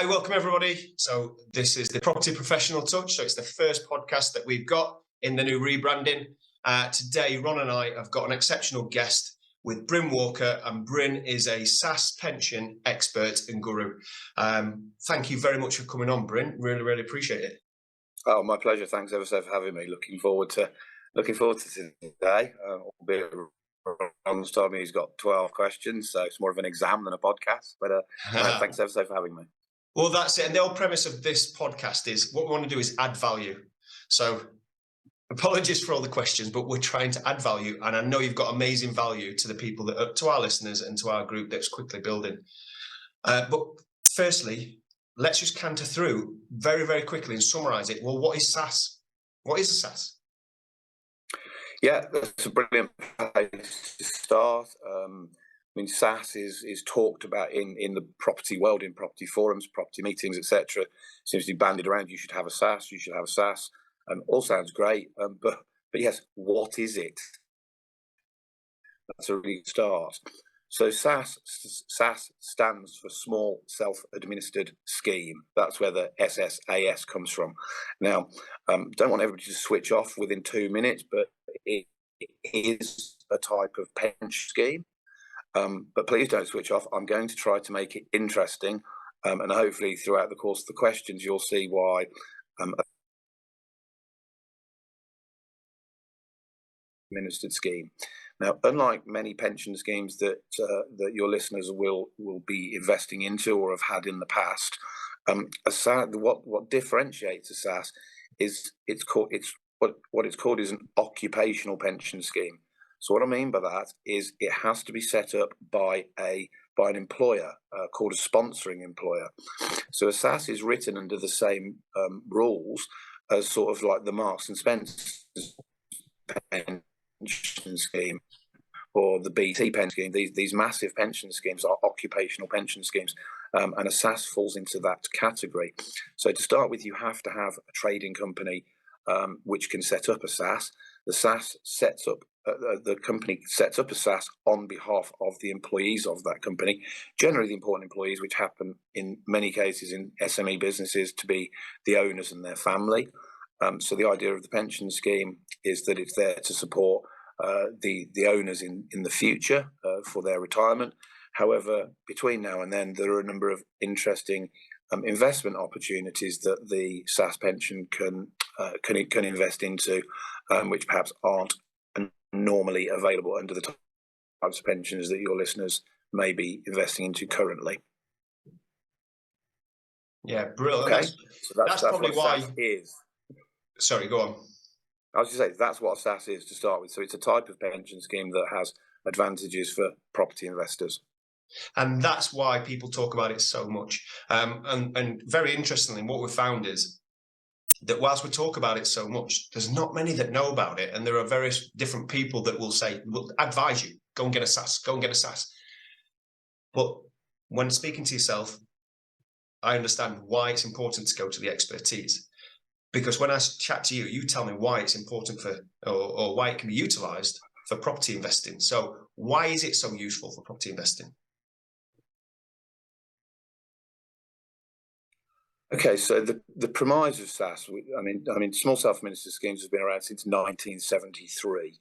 Hi, welcome everybody. So this is the Property Professional Touch. So it's the first podcast that we've got in the new rebranding. Today, Ron and I have got an exceptional guest with Bryn Walker, and Bryn is a SSAS pension expert and guru. Thank you very much for coming on, Bryn. Really appreciate it. Oh, my pleasure. Thanks ever so for having me. Looking forward to today. Albeit Ron's told me he's got 12 questions, so it's more of an exam than a podcast. But thanks ever so for having me. Well, that's it. And the whole premise of this podcast is what we want to do is add value. So apologies for all the questions, but we're trying to add value. And I know you've got amazing value to the people to our listeners and to our group that's quickly building. But firstly, let's just canter through very quickly and summarize it. Well, what is SSAS? What is a SSAS? Yeah, that's a brilliant place to start. I mean, SSAS is talked about in the property world, in property forums, property meetings, etc. Seems to be bandied around. You should have a SSAS. You should have a SSAS. All sounds great, but yes, what is it? That's a really good start. So SSAS stands for Small Self-Administered Scheme. That's where the SSAS comes from. Now, don't want everybody to switch off within 2 minutes, but it is a type of pension scheme. But please don't switch off. I'm going to try to make it interesting, and hopefully throughout the course of the questions, you'll see why administered scheme. Now, unlike many pension schemes that your listeners will be investing into or have had in the past, what differentiates a SSAS is what it's called is an occupational pension scheme. So what I mean by that is it has to be set up by an employer called a sponsoring employer. So a SSAS is written under the same rules as sort of like the Marks and Spencer pension scheme or the BT pension scheme. These massive pension schemes are occupational pension schemes, and a SSAS falls into that category. So to start with, you have to have a trading company which can set up a SSAS. The SSAS sets up the company sets up a SSAS on behalf of the employees of that company, generally the important employees, which happen in many cases in SME businesses to be the owners and their family. So the idea of the pension scheme is that it's there to support the owners in the future for their retirement. However, between now and then, there are a number of interesting investment opportunities that the SSAS pension can invest into, which perhaps aren't normally available under the types of pensions that your listeners may be investing into currently. Yeah, brilliant. Okay, that's probably what why. SSAS is. Sorry, go on. I was going to say that's what a SSAS is to start with. So it's a type of pension scheme that has advantages for property investors. And that's why people talk about it so much. And very interestingly, what we've found is that whilst we talk about it so much, there's not many that know about it. And there are various different people that will say, will advise you, go and get a SSAS, go and get a SSAS. But when speaking to yourself, I understand why it's important to go to the expertise. Because when I chat to you, you tell me why it's important for, or why it can be utilised for property investing. So why is it so useful for property investing? Okay, so the premise of SSAS, I mean, small self-administered schemes have been around since 1973.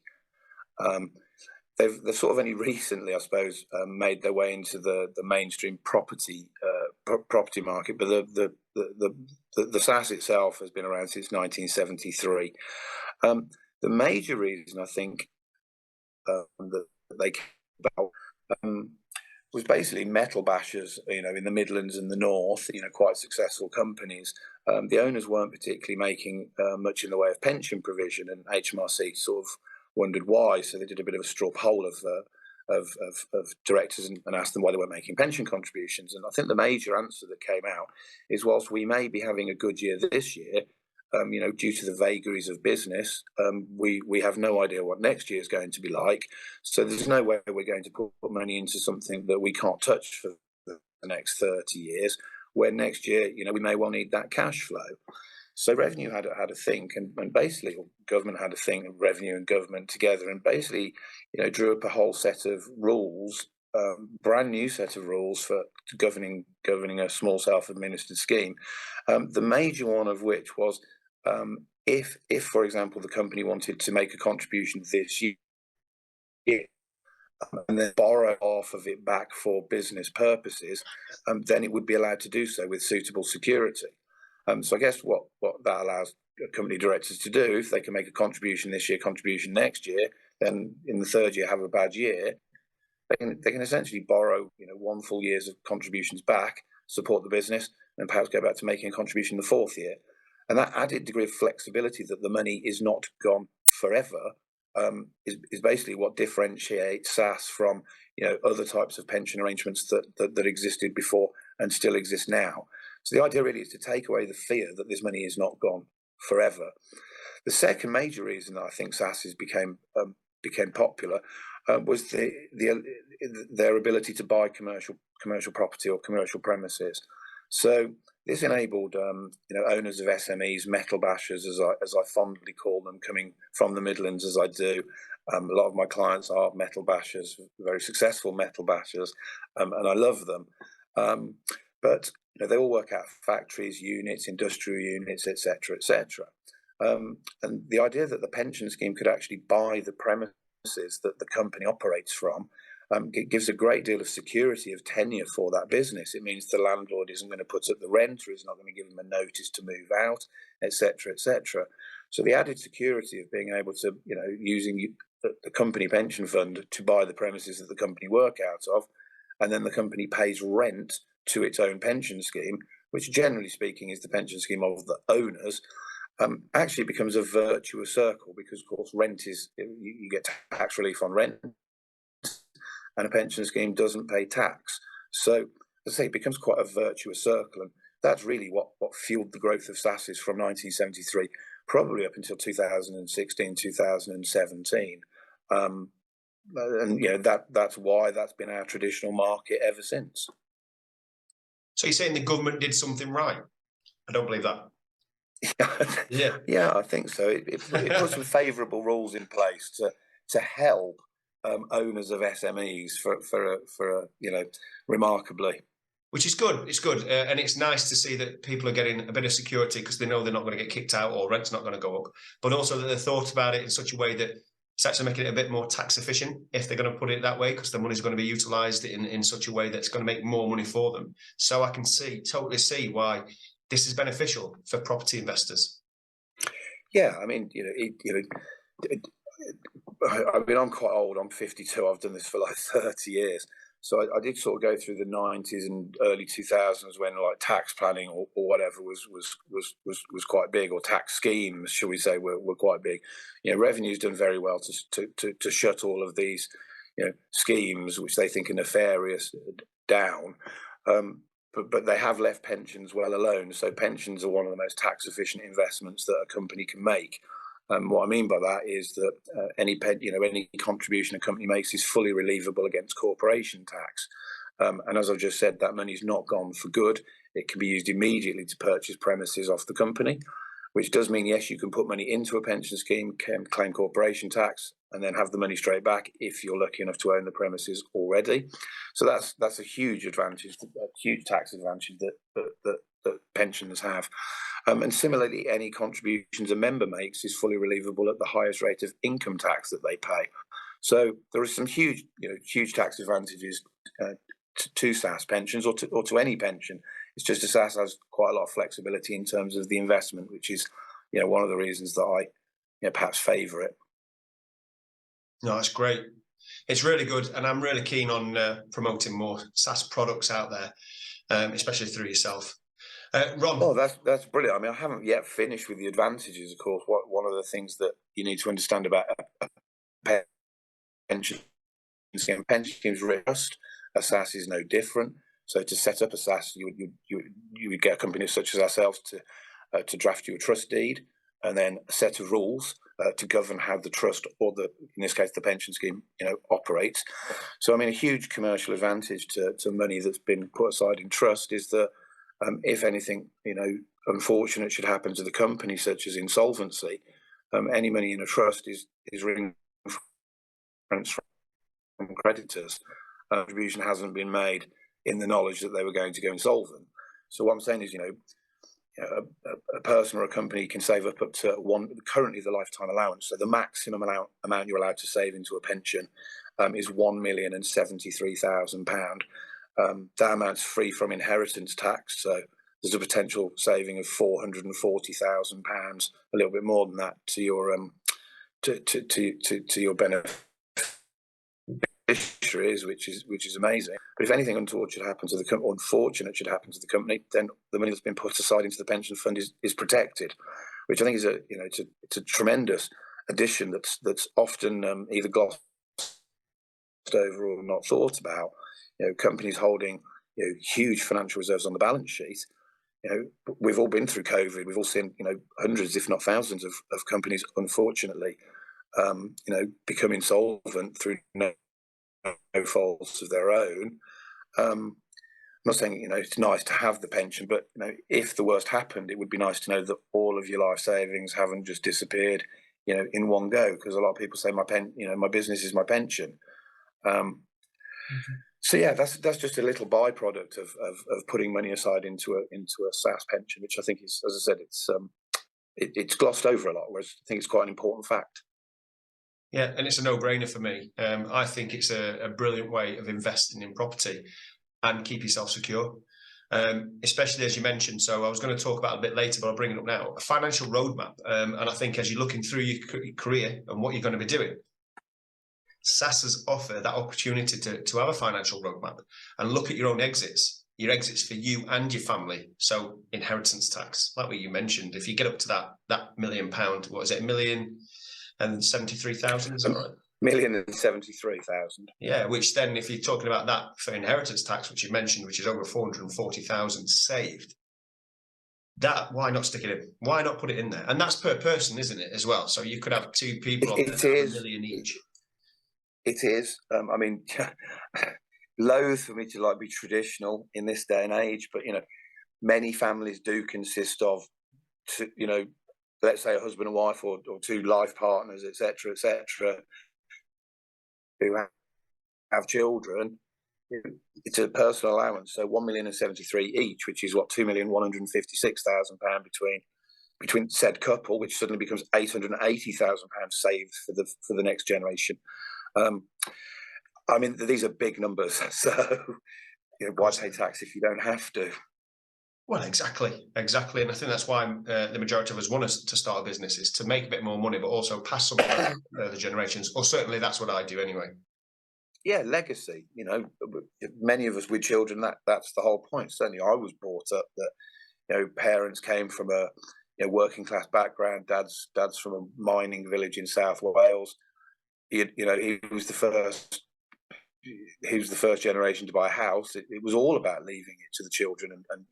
They've sort of only recently, I suppose, made their way into the mainstream property market, but the SSAS itself has been around since 1973. The major reason I think that they came about was basically metal bashers, in the Midlands and the North, quite successful companies. The owners weren't particularly making much in the way of pension provision, and HMRC sort of wondered why. So they did a bit of a straw poll of directors and asked them why they weren't making pension contributions. And I think the major answer that came out is, whilst we may be having a good year this year, due to the vagaries of business, we have no idea what next year is going to be like. So there's no way we're going to put money into something that we can't touch for the next 30 years, where next year, we may well need that cash flow. So revenue had a think, and basically government had a think, revenue and government together, and basically, drew up a whole set of rules brand new set of rules for governing a small self-administered scheme. The major one of which was if, for example, the company wanted to make a contribution this year and then borrow half of it back for business purposes, then it would be allowed to do so with suitable security. So I guess what that allows company directors to do, if they can make a contribution this year, contribution next year, then in the third year have a bad year, they can essentially borrow 1 full year's of contributions back, support the business, and perhaps go back to making a contribution the fourth year. And that added degree of flexibility that the money is not gone forever is basically what differentiates SSAS from other types of pension arrangements that existed before and still exist now. So the idea really is to take away the fear that this money is not gone forever. The second major reason that I think SSAS became popular was their ability to buy commercial property or commercial premises. So this enabled owners of SMEs, metal bashers, as I fondly call them, coming from the Midlands as I do. A lot of my clients are metal bashers, very successful metal bashers, and I love them. But they all work out of factories, units, industrial units, etc., etc. And the idea that the pension scheme could actually buy the premises that the company operates from, it gives a great deal of security of tenure for that business. It means the landlord isn't going to put up the rent, or is not going to give them a notice to move out, etc., etc. So the added security of being able to, using the company pension fund to buy the premises that the company work out of, and then the company pays rent to its own pension scheme, which generally speaking is the pension scheme of the owners, actually becomes a virtuous circle, because of course rent is, you get tax relief on rent, and a pension scheme doesn't pay tax. So as I say, it becomes quite a virtuous circle, and that's really what fueled the growth of SSAS from 1973 probably up until 2016, 2017. And that's why that's been our traditional market ever since. So you're saying the government did something right? I don't believe that. Yeah, I think so. It put some favourable rules in place to help owners of SMEs for remarkably. Which is good. It's good, and it's nice to see that people are getting a bit of security because they know they're not going to get kicked out or rent's not going to go up, but also that they thought about it in such a way that it's actually making it a bit more tax efficient, if they're going to put it that way, because the money's going to be utilised in such a way that's going to make more money for them. So I can totally see why this is beneficial for property investors. Yeah, I mean, I'm quite old. I'm 52. I've done this for like 30 years. So I did sort of go through the 90s and early 2000s when like tax planning or whatever was quite big, or tax schemes, shall we say, were quite big. Revenue's done very well to shut all of these schemes which they think are nefarious down. But they have left pensions well alone. So pensions are one of the most tax efficient investments that a company can make. What I mean by that is that any contribution a company makes is fully relievable against corporation tax. And as I've just said, that money's not gone for good. It can be used immediately to purchase premises off the company, which does mean, yes, you can put money into a pension scheme, can claim corporation tax, and then have the money straight back if you're lucky enough to own the premises already. So that's a huge advantage, a huge tax advantage that pensioners have. And similarly, any contributions a member makes is fully relievable at the highest rate of income tax that they pay. So there are some huge tax advantages to SSAS pensions, or to any pension. It's just SSAS has quite a lot of flexibility in terms of the investment, which is one of the reasons that I perhaps favour it. No, that's great. It's really good, and I'm really keen on promoting more SSAS products out there, especially through yourself. Ron. Oh, that's brilliant. I mean, I haven't yet finished with the advantages, of course. One of the things that you need to understand about a pension scheme, pension schemes trust, a SSAS is no different. So to set up a SSAS, you would get a company such as ourselves to draft you a trust deed, and then a set of rules to govern how the trust, or in this case the pension scheme, operates. So I mean, a huge commercial advantage to money that's been put aside in trust is that if anything unfortunate should happen to the company, such as insolvency, any money in a trust is ring-fenced from creditors. contribution hasn't been made in the knowledge that they were going to go insolvent. So what I'm saying is, a person or a company can save up to currently the lifetime allowance. So the maximum amount you're allowed to save into a pension is £1,073,000. That amount's free from inheritance tax. So there's a potential saving of £440,000, a little bit more than that, to your to your beneficiaries, which is amazing. But if anything unfortunate should happen to the company, then the money that's been put aside into the pension fund is protected, which I think is it's a tremendous addition that's often either glossed over or not thought about. Companies holding huge financial reserves on the balance sheet. We've all been through COVID. We've all seen hundreds, if not thousands, of companies, unfortunately, become insolvent through no faults of their own. I'm not saying it's nice to have the pension, but if the worst happened, it would be nice to know that all of your life savings haven't just disappeared in one go, because a lot of people say my business is my pension. So yeah, that's just a little byproduct of putting money aside into a SSAS pension, which I think is, as I said, it's glossed over a lot, whereas I think it's quite an important fact. Yeah, and it's a no-brainer for me. I think it's a brilliant way of investing in property and keep yourself secure, especially as you mentioned. So I was going to talk about it a bit later, but I'll bring it up now. A financial roadmap, and I think as you're looking through your career and what you're going to be doing, SSASs offer that opportunity to have a financial roadmap and look at your own exits. Your exits for you and your family. So inheritance tax, like what you mentioned, if you get up to that £1 million, what is it, £1,073,000? Is that right? £1,073,000. Yeah, which then, if you're talking about that for inheritance tax, which you mentioned, which is over 440,000 saved, why not stick it in? Why not put it in there? And that's per person, isn't it, as well? So you could have two people on there, £1 million each. It is. I mean, loath for me to be traditional in this day and age, but many families do consist of let's say a husband and wife or two life partners, etc., who have children. It's a personal allowance, so £1,073,000 each, which is what £2,156,000 between said couple, which suddenly becomes £880,000 saved for the next generation. I mean, these are big numbers, so why pay tax if you don't have to? Well, exactly, and I think that's why the majority of us want us to start a business, is to make a bit more money, but also pass something to further generations. Or certainly that's what I do anyway. Yeah, legacy. Many of us with children, that's the whole point. Certainly, I was brought up that parents came from a working class background. Dad's from a mining village in South Wales. He was the first generation to buy a house. It was all about leaving it to the children and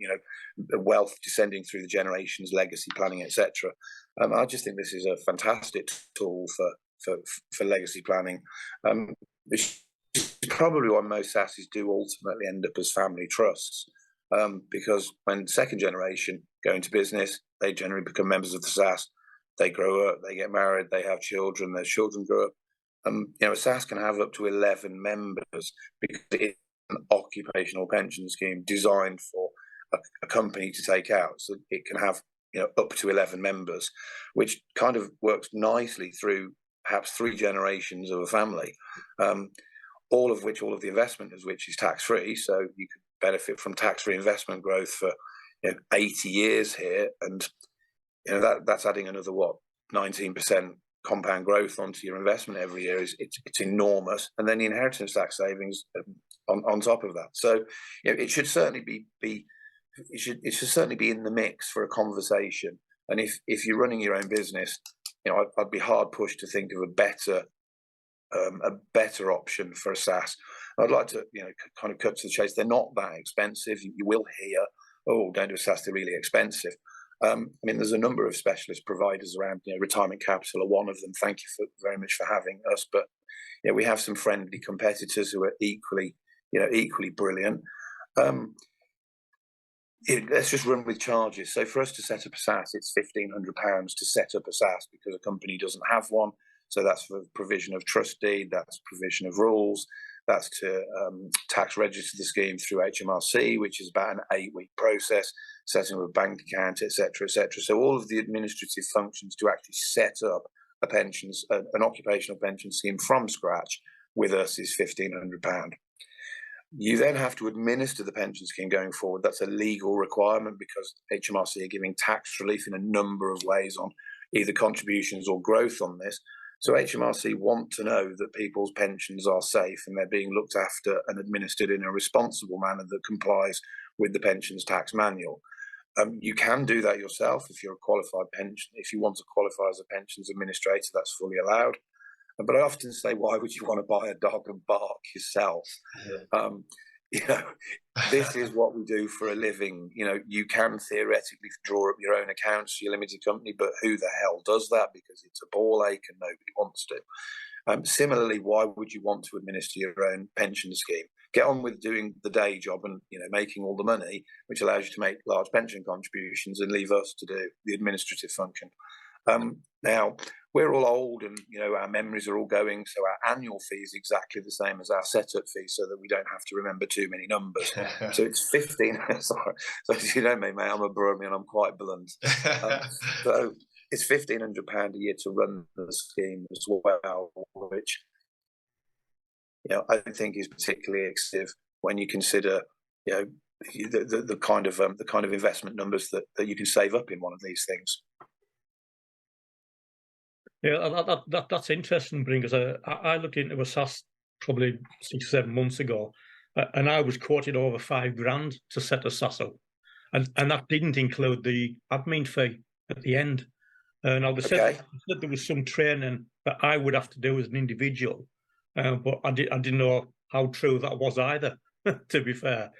wealth descending through the generations, legacy planning, etc. I just think this is a fantastic tool for legacy planning. It's probably why most SSASs do ultimately end up as family trusts, because when second generation go into business, they generally become members of the SSAS. They grow up, they get married, they have children, their children grow up. A SSAS can have up to 11 members because it's an occupational pension scheme designed for a company to take out. So it can have up to 11 members, which kind of works nicely through perhaps 3 generations of a family, all of the investment of which is tax-free. So you could benefit from tax-free investment growth for 80 years here, and that's adding another 19% compound growth onto your investment every year. It's enormous, and then the inheritance tax savings on top of that. So it should certainly be it should certainly be in the mix for a conversation. And if you're running your own business, I'd be hard pushed to think of a better option for a SSAS. I'd like to kind of cut to the chase. They're not that expensive. You will hear, oh, don't do a SSAS, they're really expensive. I mean, there's a number of specialist providers around. Retirement Capital are one of them. Thank you very much for having us. But we have some friendly competitors who are equally brilliant. Let's just run with charges. So for us to set up a SSAS, it's £1,500 to set up a SSAS because a company doesn't have one. So that's for provision of trust deed, that's provision of rules, That's to tax register the scheme through HMRC, which is about an 8-week process, setting up a bank account, etc., etc. So all of the administrative functions to actually set up an occupational pension scheme from scratch with us is £1,500. You then have to administer the pension scheme going forward. That's a legal requirement because HMRC are giving tax relief in a number of ways on either contributions or growth on this. So HMRC want to know that people's pensions are safe and they're being looked after and administered in a responsible manner that complies with the pensions tax manual. You can do that yourself if you're a qualified pension. If you want to qualify as a pensions administrator, that's fully allowed. But I often say, why would you want to buy a dog and bark yourself? Yeah. This is what we do for a living. You can theoretically draw up your own accounts for your limited company, but who the hell does that? Because it's a ball ache and nobody wants to. Similarly, why would you want to administer your own pension scheme? Get on with doing the day job and making all the money, which allows you to make large pension contributions, and leave us to do the administrative function. Now, we're all old and, our memories are all going, so our annual fee is exactly the same as our setup fee so that we don't have to remember too many numbers. So it's 15, sorry, so as you know me, mate, I'm a Brummie and I'm quite blunt. So it's £1,500 a year to run the scheme as well, which, I don't think is particularly excessive when you consider, the kind of investment numbers that you can save up in one of these things. Yeah, that's interesting, Bryn, because I looked into a SAS probably 6 or 7 months ago, and I was quoted over £5,000 to set a SAS up, and that didn't include the admin fee at the end. Now they said there was some training that I would have to do as an individual, but I didn't know how true that was either. To be fair,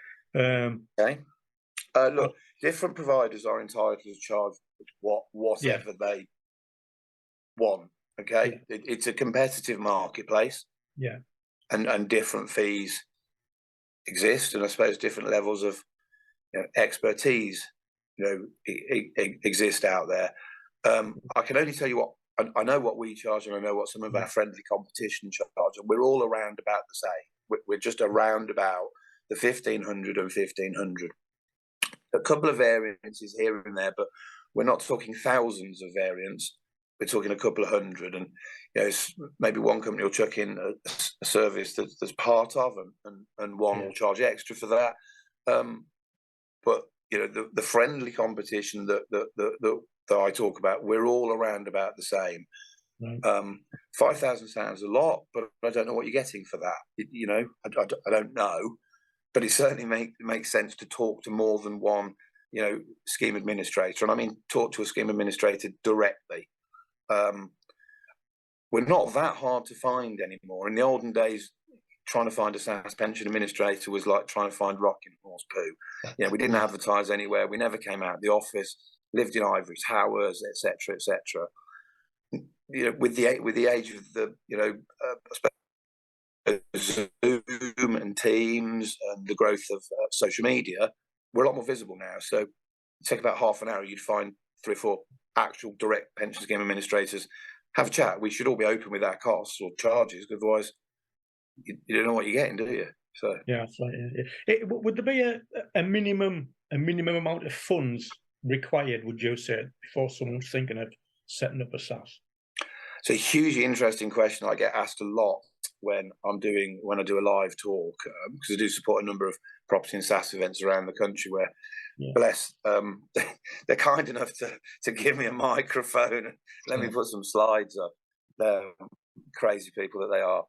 look, different providers are entitled to charge whatever they want. It's a competitive marketplace, and different fees exist, and I suppose different levels of expertise exist out there. I can only tell you what I know what we charge, and I know what some of our friendly competition charge, and we're all around about the same. We're just around about the 1,500 and 1,500. A couple of variances here and there, but we're not talking thousands of variants. We're talking a couple of hundred, and maybe one company will chuck in a service that's part of, and one will charge extra for that. But the friendly competition that I talk about, we're all around about the same. Right. 5,000 sounds a lot, but I don't know what you're getting for that. I don't know, but it certainly makes sense to talk to more than one, scheme administrator, and I mean talk to a scheme administrator directly. We're not that hard to find anymore. In the olden days, trying to find a SAS pension administrator was like trying to find rock in horse poo. We didn't advertise anywhere. We never came out of the office. Lived in ivory towers, etc., etc. With the age of the Zoom and Teams and the growth of social media, we're a lot more visible now. So take about half an hour, you'd find 3 or 4 actual direct pension scheme administrators, have a chat. We should all be open with our costs or charges, because otherwise you don't know what you're getting, do you? So would there be a minimum amount of funds required, would you say, before someone's thinking of setting up a SAS? It's a hugely interesting question. I get asked a lot when I do a live talk, because I do support a number of property and SAS events around the country where, bless, they're kind enough to give me a microphone and let me put some slides up. They're crazy people that they are.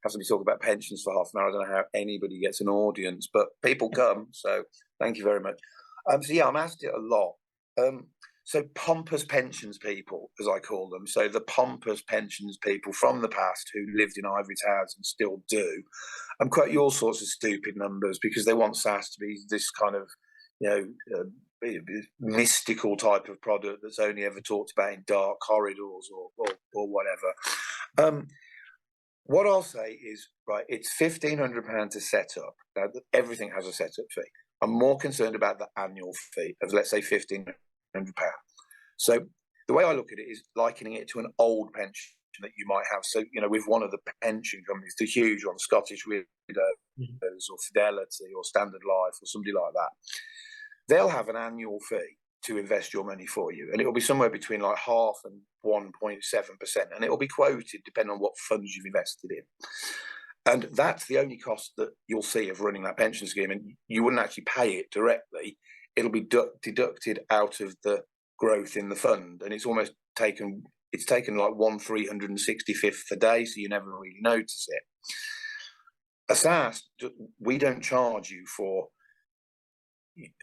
Have to be talking about pensions for half an hour. I don't know how anybody gets an audience, but people come. So thank you very much. I'm asked it a lot. So pompous pensions people, as I call them, so the pompous pensions people from the past who lived in ivory towers and still do, quote you all sorts of stupid numbers because they want SAS to be this kind of, mystical type of product that's only ever talked about in dark corridors or whatever. What I'll say is, right, it's £1,500 to set up. Now, everything has a setup fee. I'm more concerned about the annual fee of, let's say, £1,500. So the way I look at it is likening it to an old pension that you might have. So, with one of the pension companies, the huge one, Scottish Widows or Fidelity or Standard Life or somebody like that, they'll have an annual fee to invest your money for you. And it'll be somewhere between like 0.5% and 1.7%. And it'll be quoted depending on what funds you've invested in. And that's the only cost that you'll see of running that pension scheme. And you wouldn't actually pay it directly. It'll be deducted out of the growth in the fund. And it's almost taken like 1/365th a day, so you never really notice it. A SSAS, we don't charge you for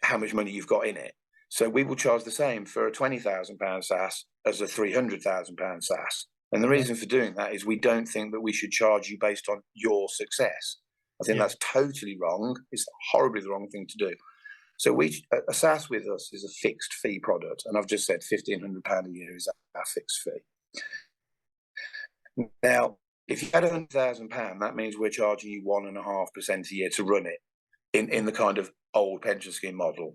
how much money you've got in it. So we will charge the same for a £20,000 SSAS as a £300,000 SSAS. And the reason for doing that is we don't think that we should charge you based on your success. I think that's totally wrong. It's horribly the wrong thing to do. So a SSAS with us is a fixed fee product. And I've just said £1,500 a year is our fixed fee. Now, if you had £100,000, that means we're charging you 1.5% a year to run it in the kind of old pension scheme model.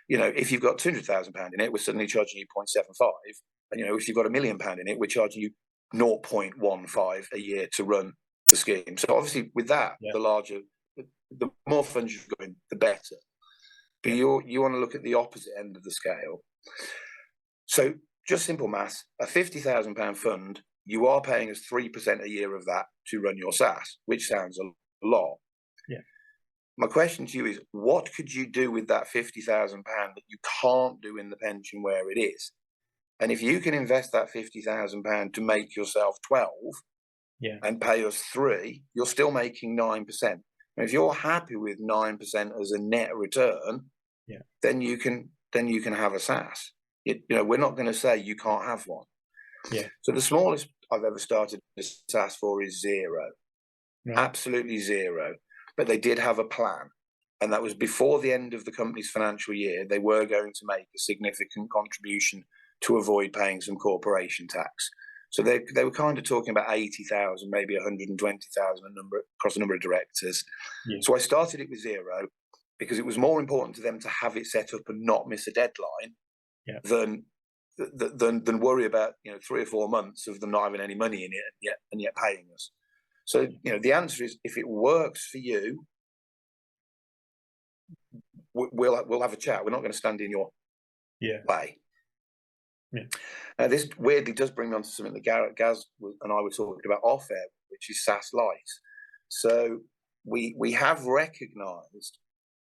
If you've got £200,000 in it, we're suddenly charging you 0.75. And, if you've got £1 million in it, we're charging you 0.15 a year to run the scheme. So obviously with that, the more funds you've got in, the better. But you want to look at the opposite end of the scale. So just simple maths, a £50,000 fund, you are paying us 3% a year of that to run your SSAS, which sounds a lot. Yeah. My question to you is, what could you do with that £50,000 that you can't do in the pension where it is? And if you can invest that £50,000 to make yourself 12 and pay us 3, you're still making 9%. And if you're happy with 9% as a net return, then you can have a SSAS. We're not going to say you can't have one. Yeah. So the smallest I've ever started a SSAS for is 0, absolutely 0. But they did have a plan, and that was before the end of the company's financial year. They were going to make a significant contribution to avoid paying some corporation tax. So they were kind of talking about 80,000, maybe 120,000 across a number of directors. Yeah. So I started it with 0 because it was more important to them to have it set up and not miss a deadline than worry about 3 or 4 months of them not having any money in it and yet paying us. So the answer is, if it works for you, we'll have a chat. We're not going to stand in your way. Yeah. This weirdly does bring me on to something that Gaz and I were talking about off air, which is SSAS Lite. So we have recognised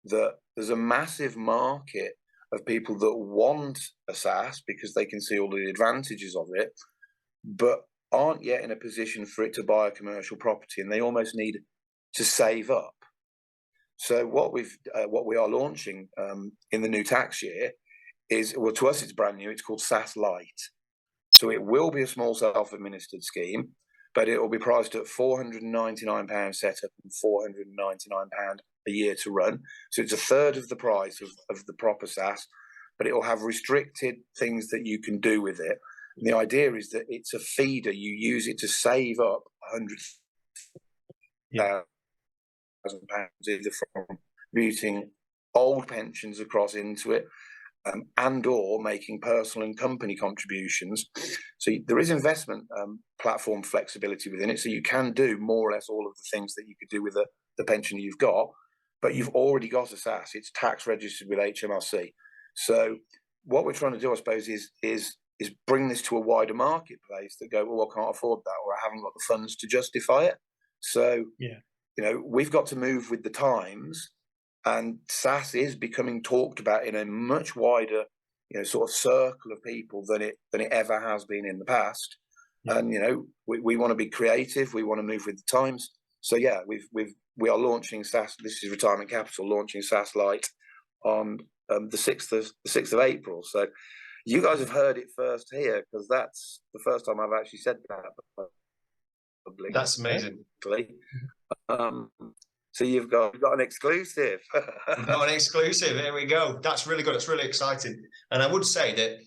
that there's a massive market of people that want a SSAS because they can see all the advantages of it, but aren't yet in a position for it to buy a commercial property, and they almost need to save up. So what we are launching in the new tax year is, well, to us it's brand new. It's called SSAS Lite. So it will be a small self-administered scheme, but it will be priced at £499 setup and £499 a year to run. So it's a third of the price of the proper SSAS, but it will have restricted things that you can do with it. And the idea is that it's a feeder. You use it to save up £100,000 either from contributing old pensions across into it, and or making personal and company contributions. So there is investment platform flexibility within it. So you can do more or less all of the things that you could do with the pension you've got, but you've already got a SSAS. It's tax registered with HMRC. So what we're trying to do, I suppose, is bring this to a wider marketplace that go, well, I can't afford that, or I haven't got the funds to justify it. So, we've got to move with the times, and SSAS is becoming talked about in a much wider, sort of circle of people than it ever has been in the past. Yeah. And, we want to be creative. We want to move with the times. So, we are launching SSAS. This is Retirement Capital launching SSAS Lite on the 6th of April. So you guys have heard it first here, because that's the first time I've actually said that publicly. That's amazing. So you've got an exclusive. We've got an exclusive. There we go. That's really good. It's really exciting. And I would say that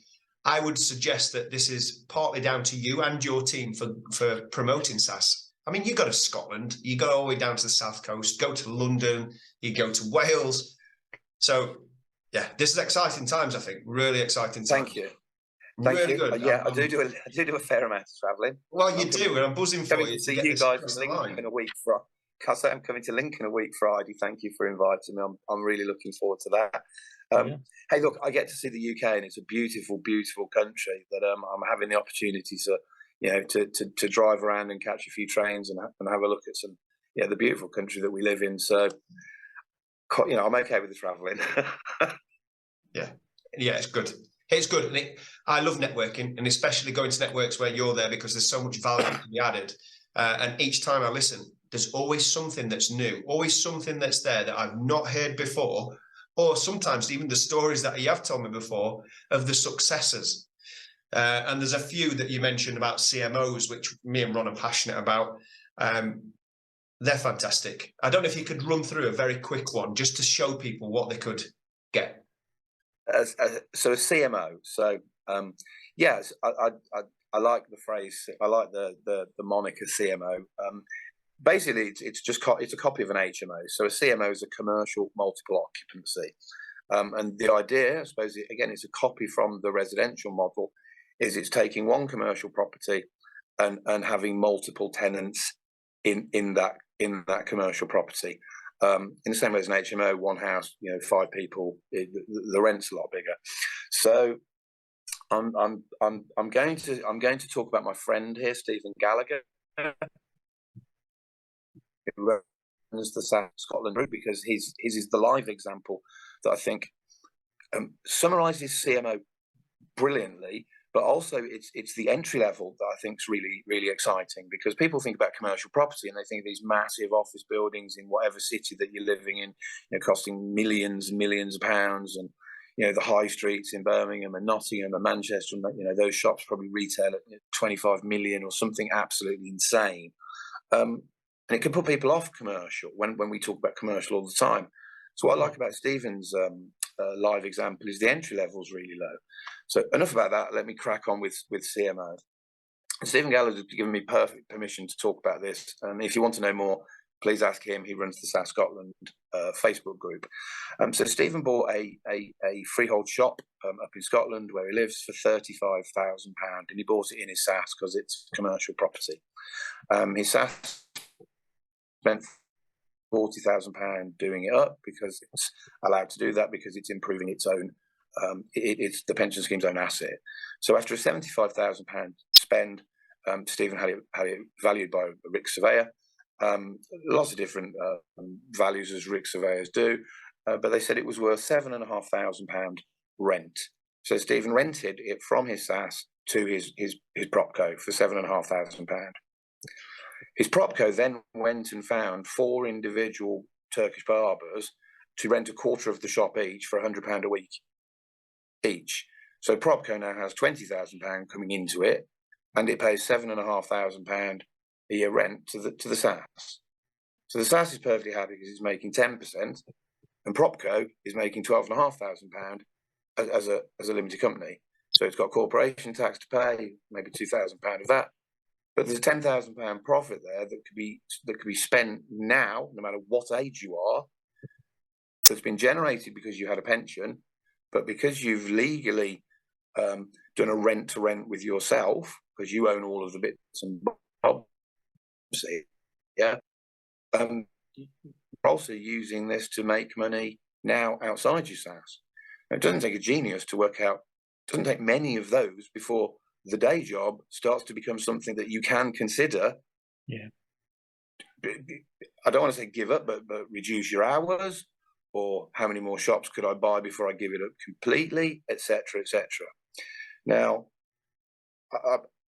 I would suggest that this is partly down to you and your team for promoting SSAS. I mean, you go to Scotland, you go all the way down to the South Coast, go to London, you go to Wales. So, yeah, this is exciting times, I think. Really exciting times. Thank you. Thank Really you. good. Yeah, I do a fair amount of travelling. Well, you do, and I'm buzzing for Coming you to to see get you this guys across in the line. Lincoln a week from. I'm coming to Lincoln a week Friday. Thank you for inviting me. I'm really looking forward to that. Hey, look, I get to see the UK, and it's a beautiful, beautiful country that I'm having the opportunity to drive around and catch a few trains and have a look at some the beautiful country that we live in. So, I'm okay with the travelling. Yeah, it's good. It's good, and I love networking, and especially going to networks where you're there, because there's so much value to be added. And each time I listen, there's always something that's new, always something that's there that I've not heard before, or sometimes even the stories that you have told me before of the successes. And there's a few that you mentioned about CMOs, which me and Ron are passionate about. They're fantastic. I don't know if you could run through a very quick one just to show people what they could get. So a CMO. So yes, I like the phrase. I like the moniker CMO. Basically, it's a copy of an HMO. So a CMO is a commercial multiple occupancy, and the idea, I suppose, again, it's a copy from the residential model. Is it's taking one commercial property and having multiple tenants in that commercial property. In the same way as an HMO, one house, 5 people, the rent's a lot bigger. So I'm going to talk about my friend here, Stephen Gallagher, who runs the South Scotland route, because his is the live example that I think summarises CMO brilliantly. But also, it's the entry level that I think is really, really exciting, because people think about commercial property and they think of these massive office buildings in whatever city that you're living in, costing millions and millions of pounds, and the high streets in Birmingham and Nottingham and Manchester, and those shops probably retail at 25 million or something absolutely insane, and it can put people off commercial when we talk about commercial all the time. So what I like about Stephen's live example is the entry level is really low. So enough about that. Let me crack on with CMO. Stephen Gallagher has given me perfect permission to talk about this. If you want to know more, please ask him. He runs the South Scotland Facebook group. So Stephen bought a freehold shop up in Scotland where he lives for £35,000, and he bought it in his SAS because it's commercial property. His SAS spent £40,000 doing it up because it's allowed to do that, because it's improving its own. It's the pension scheme's own asset. So after a £75,000 spend, Stephen had it valued by a RIC surveyor. Lots of different values, as RIC surveyors do, but they said it was worth £7,500 rent. So Stephen rented it from his SAS to his propco for £7,500. His propco then went and found 4 individual Turkish barbers to rent a quarter of the shop each for £100 a week each. So propco now has £20,000 coming into it, and it pays £7,500 a year rent to the SAS. So the SAS is perfectly happy because it's making 10%, and propco is making £12,500 as a limited company. So it's got corporation tax to pay, maybe £2,000 of that. But there's a £10,000 profit there that could be spent now, no matter what age you are, that's been generated because you had a pension, but because you've legally done a rent to rent with yourself, because you own all of the bits and bobs, also using this to make money now outside your SAS. Now, it doesn't take a genius to work out. It doesn't take many of those before the day job starts to become something that you can consider. Yeah. I don't want to say give up, but reduce your hours, or how many more shops could I buy before I give it up completely, etc., etc. Now,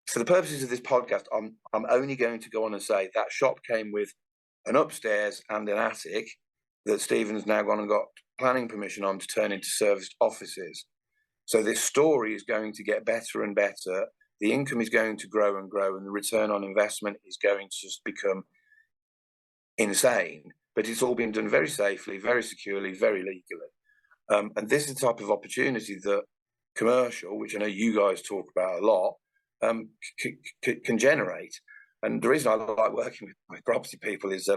for the purposes of this podcast, I'm only going to go on and say that shop came with an upstairs and an attic that Stephen's now gone and got planning permission on to turn into serviced offices. So this story is going to get better and better. The income is going to grow and grow, and the return on investment is going to just become insane. But it's all been done very safely, very securely, very legally. And this is the type of opportunity that commercial, which I know you guys talk about a lot, can generate. And the reason I like working with property people is,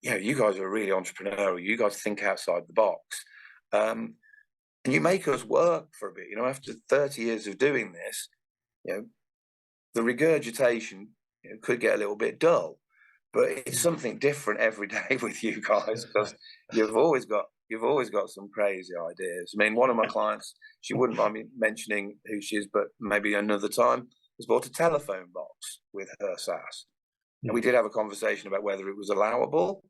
you guys are really entrepreneurial. You guys think outside the box. and you make us work for a bit. After 30 years of doing this, the regurgitation could get a little bit dull, but it's something different every day with you guys, because you've always got some crazy ideas. I mean, one of my clients, she wouldn't mind me mentioning who she is, but maybe another time, has bought a telephone box with her SAS. And we did have a conversation about whether it was allowable.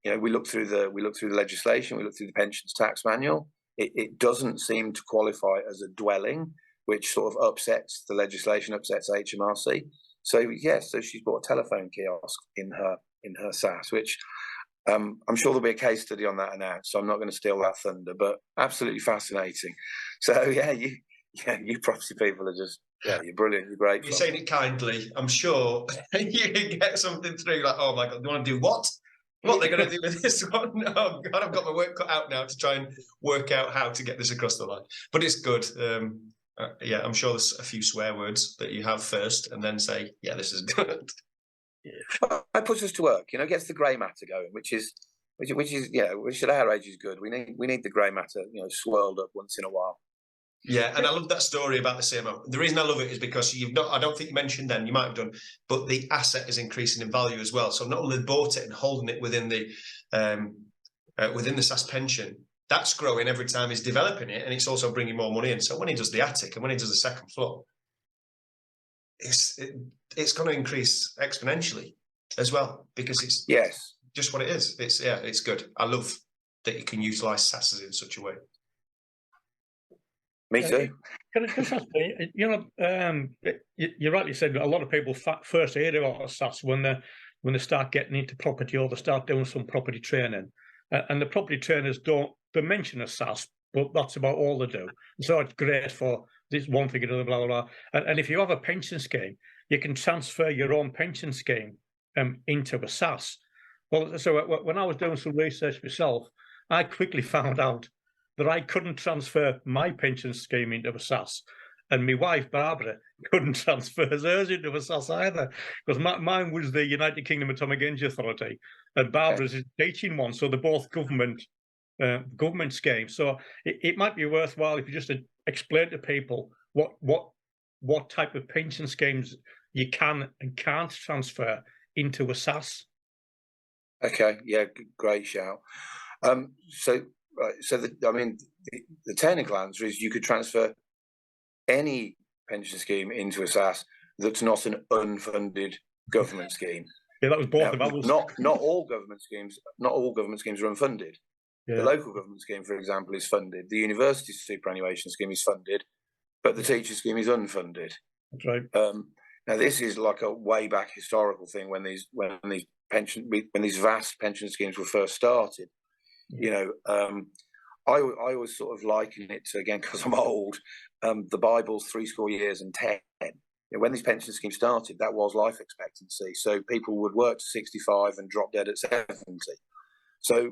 We looked through the legislation, we looked through the pensions tax manual. It doesn't seem to qualify as a dwelling, which sort of upsets the legislation, upsets HMRC. So yes, so she's bought a telephone kiosk in her SAS, which I'm sure there'll be a case study on that announced. So I'm not going to steal that thunder, but absolutely fascinating. So you property people are just you're brilliant, you're great. You're saying it kindly. I'm sure you can get something through like, oh my God, you want to do what? What they're going to do with this one? Oh God, I've got my work cut out now to try and work out how to get this across the line. But it's good. I'm sure there's a few swear words that you have first, and then say, "Yeah, this is good." Well, it puts us to work. Gets the grey matter going, which at our age is good. We need the grey matter, swirled up once in a while. Yeah, and I love that story about the CMO. The reason I love it is because I don't think you mentioned then, you might have done, but the asset is increasing in value as well. So not only bought it and holding it within the SAS pension, that's growing every time he's developing it, and it's also bringing more money in. So when he does the attic and when he does the second floor, it's going to increase exponentially as well, because it's just what it is. It's good. I love that you can utilise SSAS in such a way. Me too. Can I just ask you? You rightly said a lot of people first hear about SAS when they start getting into property, or they start doing some property training, and the property trainers they mention a SAS, but that's about all they do. So it's great for this one thing, another, blah blah blah. And if you have a pension scheme, you can transfer your own pension scheme into a SAS. Well, so when I was doing some research myself, I quickly found out that I couldn't transfer my pension scheme into a SAS, and my wife Barbara couldn't transfer hers into a SAS either, because mine was the United Kingdom Atomic Energy Authority, and Barbara's is teaching one, so they're both government schemes. So it might be worthwhile if you just explain to people what type of pension schemes you can and can't transfer into a SAS. Okay, yeah, great shout. The technical answer is you could transfer any pension scheme into a SAS that's not an unfunded government scheme. Yeah, that was both of ours. Not all government schemes. Not all government schemes are unfunded. Yeah. The local government scheme, for example, is funded. The university superannuation scheme is funded, but the teacher scheme is unfunded. That's right. Now, this is like a way back historical thing when these vast pension schemes were first started. I always sort of liken it to, again, because I'm old, the Bible's 70 years and 10. When these pension schemes started, that was life expectancy. So people would work to 65 and drop dead at 70. So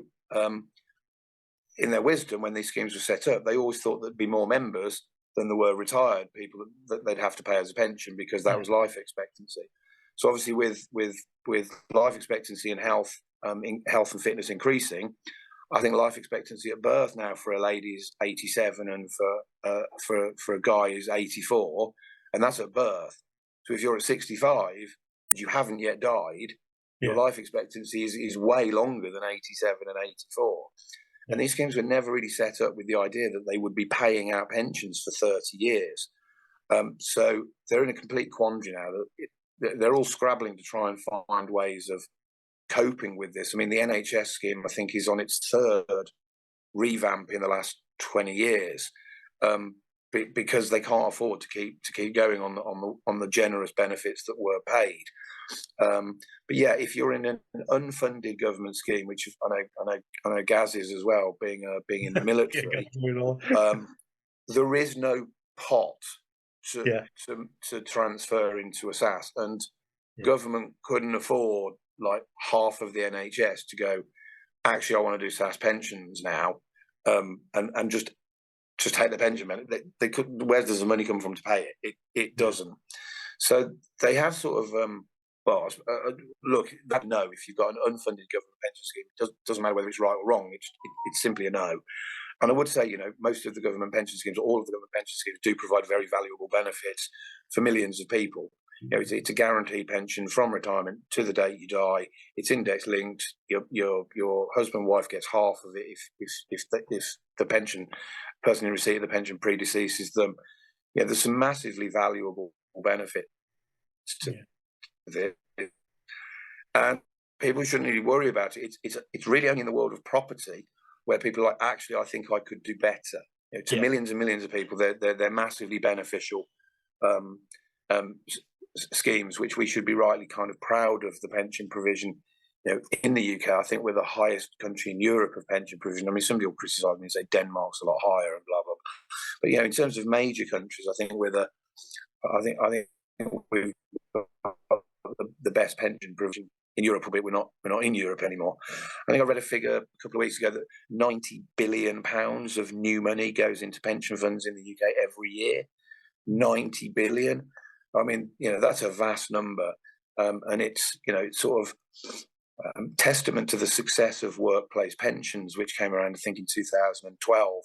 in their wisdom, when these schemes were set up, they always thought there'd be more members than there were retired people that they'd have to pay as a pension, because that was life expectancy. So obviously with life expectancy and health and fitness increasing, I think life expectancy at birth now for a lady is 87, and for a guy is 84, and that's at birth. So if you're at 65, you haven't yet died, your life expectancy is way longer than 87 and 84. And these schemes were never really set up with the idea that they would be paying out pensions for 30 years. So they're in a complete quandary now. They're all scrabbling to try and find ways of coping with this. I mean, the NHS scheme, I think, is on its third revamp in the last 20 years, because they can't afford to keep going on the generous benefits that were paid. But yeah, if you're in an unfunded government scheme, which I know Gaz is as well, being in the military, there is no pot to transfer into a SAS, and government couldn't afford like half of the NHS to go, actually, I want to do SAS pensions now, and just take the pension money. They could. Where does the money come from to pay it? It doesn't. So they have sort of look. No, if you've got an unfunded government pension scheme, it doesn't matter whether it's right or wrong. It's simply a no. And I would say, most of the government pension schemes, all of the government pension schemes, do provide very valuable benefits for millions of people. It's a guaranteed pension from retirement to the date you die. It's index linked. Your husband, wife gets half of it if the pension person in receipt of the pension predeceases them. There's some massively valuable benefits to this, and people shouldn't really worry about it. It's really only in the world of property where people are like, actually, I think I could do better. To millions and millions of people, they're massively beneficial schemes, which we should be rightly kind of proud of the pension provision. In the UK, I think we're the highest country in Europe of pension provision. I mean, somebody will criticise me and say Denmark's a lot higher and blah blah. But in terms of major countries, I think we're the best pension provision in Europe, albeit we're not in Europe anymore. I think I read a figure a couple of weeks ago that £90 billion of new money goes into pension funds in the UK every year. 90 billion. I mean, that's a vast number, and it's sort of testament to the success of workplace pensions, which came around, I think, in 2012,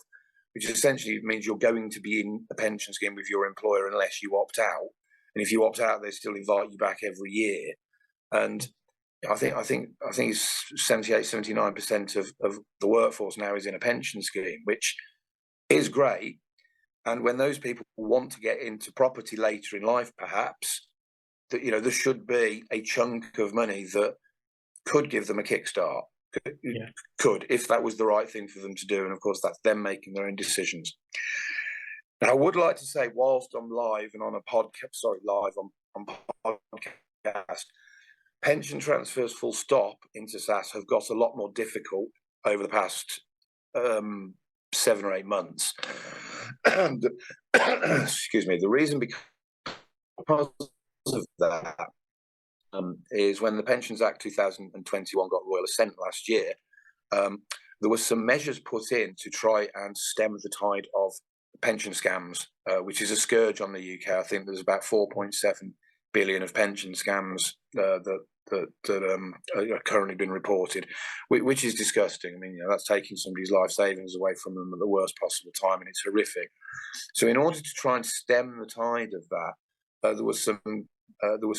which essentially means you're going to be in a pension scheme with your employer unless you opt out, and if you opt out, they still invite you back every year. And I think it's 78-79% of the workforce now is in a pension scheme, which is great. And when those people want to get into property later in life, perhaps, that there should be a chunk of money that could give them a kickstart. Could, if that was the right thing for them to do. And of course, that's them making their own decisions. Now, I would like to say, whilst I'm live and on a podcast, on podcast, pension transfers full stop into SSAS have got a lot more difficult over the past 7 or 8 months. Excuse me. The reason because of that is when the Pensions Act 2021 got royal assent last year, there were some measures put in to try and stem the tide of pension scams, which is a scourge on the UK. I think there's about 4.7 billion of pension scams that are currently been reported, which is disgusting. I mean, that's taking somebody's life savings away from them at the worst possible time, and it's horrific. So, in order to try and stem the tide of that, there was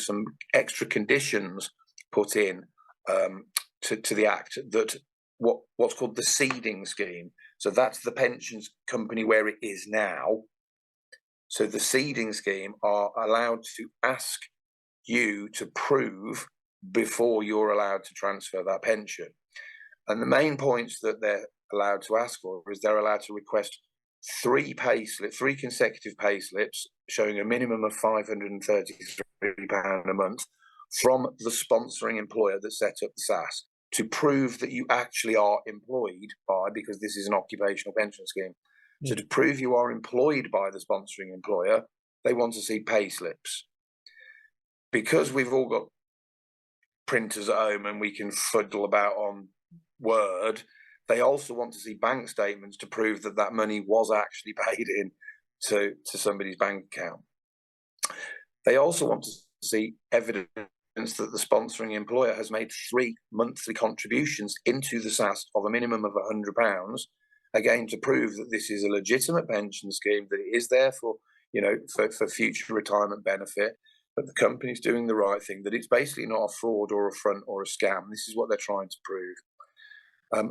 some extra conditions put in to the Act that what's called the seeding scheme. So that's the pensions company where it is now. So the seeding scheme are allowed to ask you to prove before you're allowed to transfer that pension. And the main points that they're allowed to ask for is they're allowed to request 3 consecutive pay slips showing a minimum of £533 a month from the sponsoring employer that set up the SSAS to prove that you actually are employed by, because this is an occupational pension scheme. So to prove you are employed by the sponsoring employer, they want to see pay slips. Because we've all got printers at home and we can fuddle about on Word, they also want to see bank statements to prove that that money was actually paid in to somebody's bank account. They also want to see evidence that the sponsoring employer has made 3 monthly contributions into the SSAS of a minimum of £100, again, to prove that this is a legitimate pension scheme, that it is there for future retirement benefit, that the company's doing the right thing, that it's basically not a fraud or a front or a scam. This is what they're trying to prove.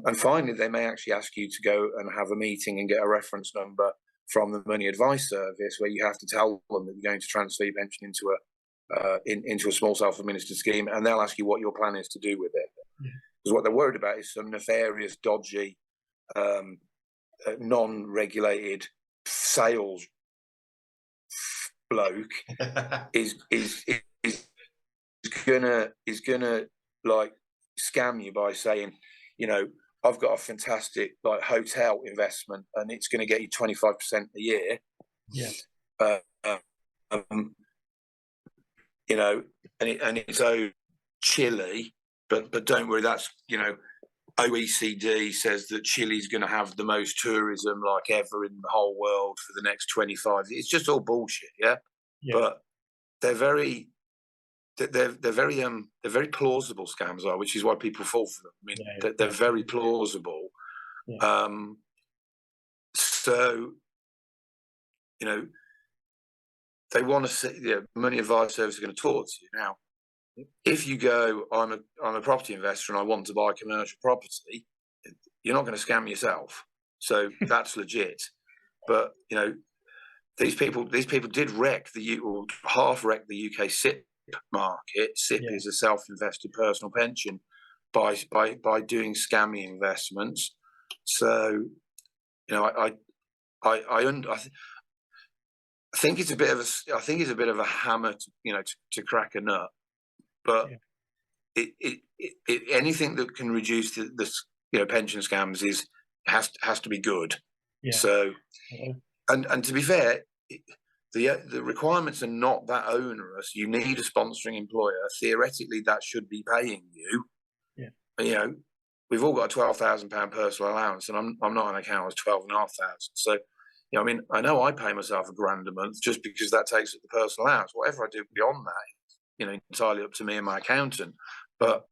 And finally, they may actually ask you to go and have a meeting and get a reference number from the Money Advice Service, where you have to tell them that you're going to transfer your pension into a small self-administered scheme, and they'll ask you what your plan is to do with it. Because what they're worried about is some nefarious, dodgy, non-regulated sales bloke is gonna like scam you by saying, I've got a fantastic hotel investment and it's going to get you 25% a year. And it's so chilly, but don't worry, that's OECD says that Chile's going to have the most tourism ever in the whole world for the next 25 years. It's just all bullshit, but they're very plausible, scams are, which is why people fall for them. I mean, they're very plausible. So, you know, they want to see, money advice service are going to talk to you. Now, if you go, I'm a property investor and I want to buy commercial property, you're not going to scam yourself. So that's legit. But, you know, these people did wreck or half wreck the UK SIP market. SIP is a self-invested personal pension by doing scammy investments. So, you know, I think it's a bit of a hammer to crack a nut, but anything that can reduce the pension scams has to be good. So, and to be fair, the requirements are not that onerous. You need a sponsoring employer. Theoretically, that should be paying you. You know, we've all got a £12,000 personal allowance, and I'm not an account. It's £12,500. So, you know, I mean, I know I pay myself £1,000 a month just because that takes up the personal allowance. Whatever I do beyond that, you know, entirely up to me and my accountant. But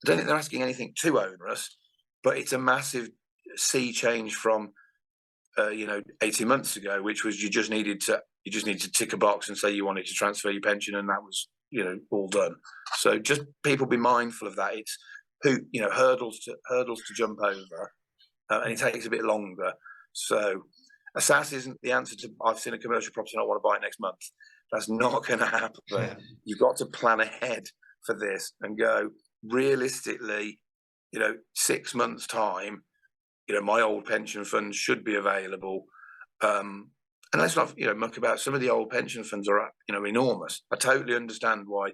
I don't think they're asking anything too onerous. But it's a massive sea change from 18 months ago, which was you just needed to tick a box and say you wanted to transfer your pension, and that was, you know, all done. So just people be mindful of that. It's hurdles to jump over, and it takes a bit longer. So a SSAS isn't the answer to I've seen a commercial property and I want to buy it next month. That's not going to happen. Yeah. You've got to plan ahead for this and go realistically, you know, 6 months time, you know, my old pension funds should be available. And let's not, you know, muck about. Some of the old pension funds are, you know, enormous. I totally understand why,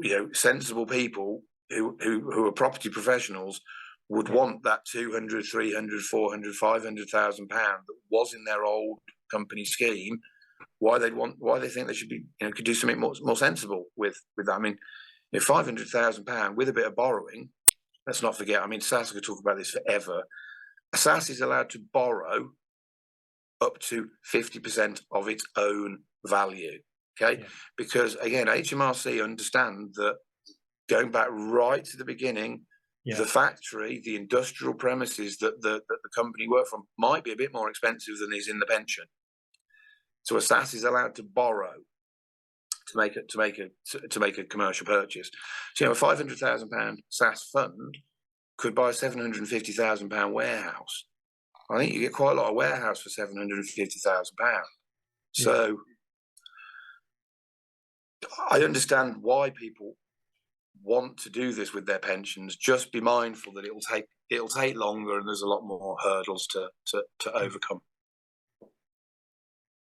you know, sensible people who are property professionals would want that 200, 300, 400, 500,000 pound that was in their old company scheme. Why they think they should be, you know, could do something more sensible with that. I mean, you know, 500,000 pound with a bit of borrowing. Let's not forget. I mean, SSAS could talk about this forever. A SSAS is allowed to borrow up to 50% of its own value. Okay, because again, HMRC understand that going back right to the beginning, the factory, the industrial premises that the company worked from might be a bit more expensive than is in the pension. So a SSAS is allowed to borrow to make a commercial purchase. So, you know, a £500,000 SSAS fund could buy a £750,000 warehouse. I think you get quite a lot of warehouse for £750,000. So I understand why people want to do this with their pensions. Just be mindful that it'll take longer, and there's a lot more hurdles to overcome.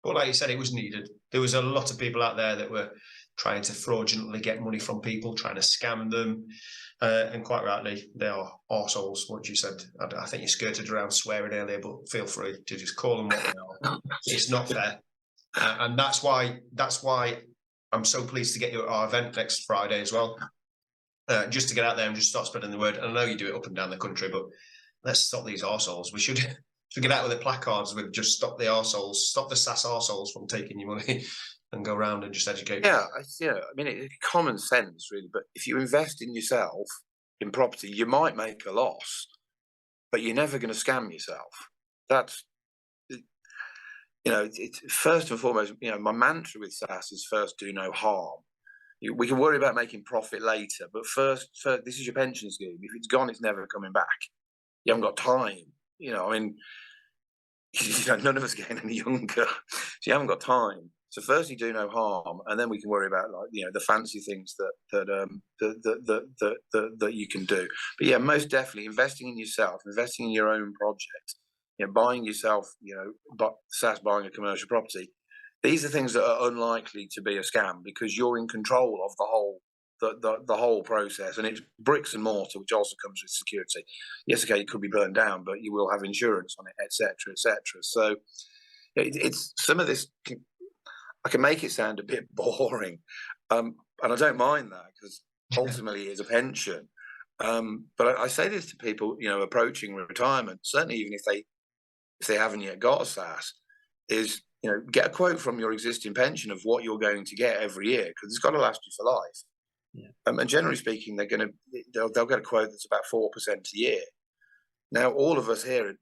Well, like you said, it was needed. There was a lot of people out there that were trying to fraudulently get money from people, trying to scam them. And quite rightly, they are arseholes, what you said. I think you skirted around swearing earlier, but feel free to just call them what they are. It's not fair. And that's why I'm so pleased to get you at our event next Friday as well. Just to get out there and just start spreading the word. And I know you do it up and down the country, but let's stop these arseholes. We should get out with the placards with just stop the arseholes, stop the SSAS arseholes from taking your money, and go around and just educate. Yeah, I mean, it's common sense, really. But if you invest in yourself in property, you might make a loss, but you're never going to scam yourself. That's, you know, it's first and foremost. You know, my mantra with SSAS is first do no harm. We can worry about making profit later, but first, this is your pension scheme. If it's gone, it's never coming back. You haven't got time. You know, I mean, you know, none of us getting any younger, so you haven't got time. So firstly, do no harm, and then we can worry about, like, you know, the fancy things that you can do. But yeah, most definitely investing in yourself, investing in your own project, you know, buying yourself, you know, SSAS buying a commercial property. These are things that are unlikely to be a scam because you're in control of the whole process, and it's bricks and mortar, which also comes with security. Yes, okay, it could be burned down, but you will have insurance on it, etc., etc. So it's some of this. I can make it sound a bit boring, and I don't mind that because ultimately it's a pension. But I say this to people, you know, approaching retirement, certainly even if they haven't yet got a SSAS, is, you know, get a quote from your existing pension of what you're going to get every year, because it's got to last you for life. Yeah. And generally speaking, they'll get a quote that's about 4% a year. Now, all of us here,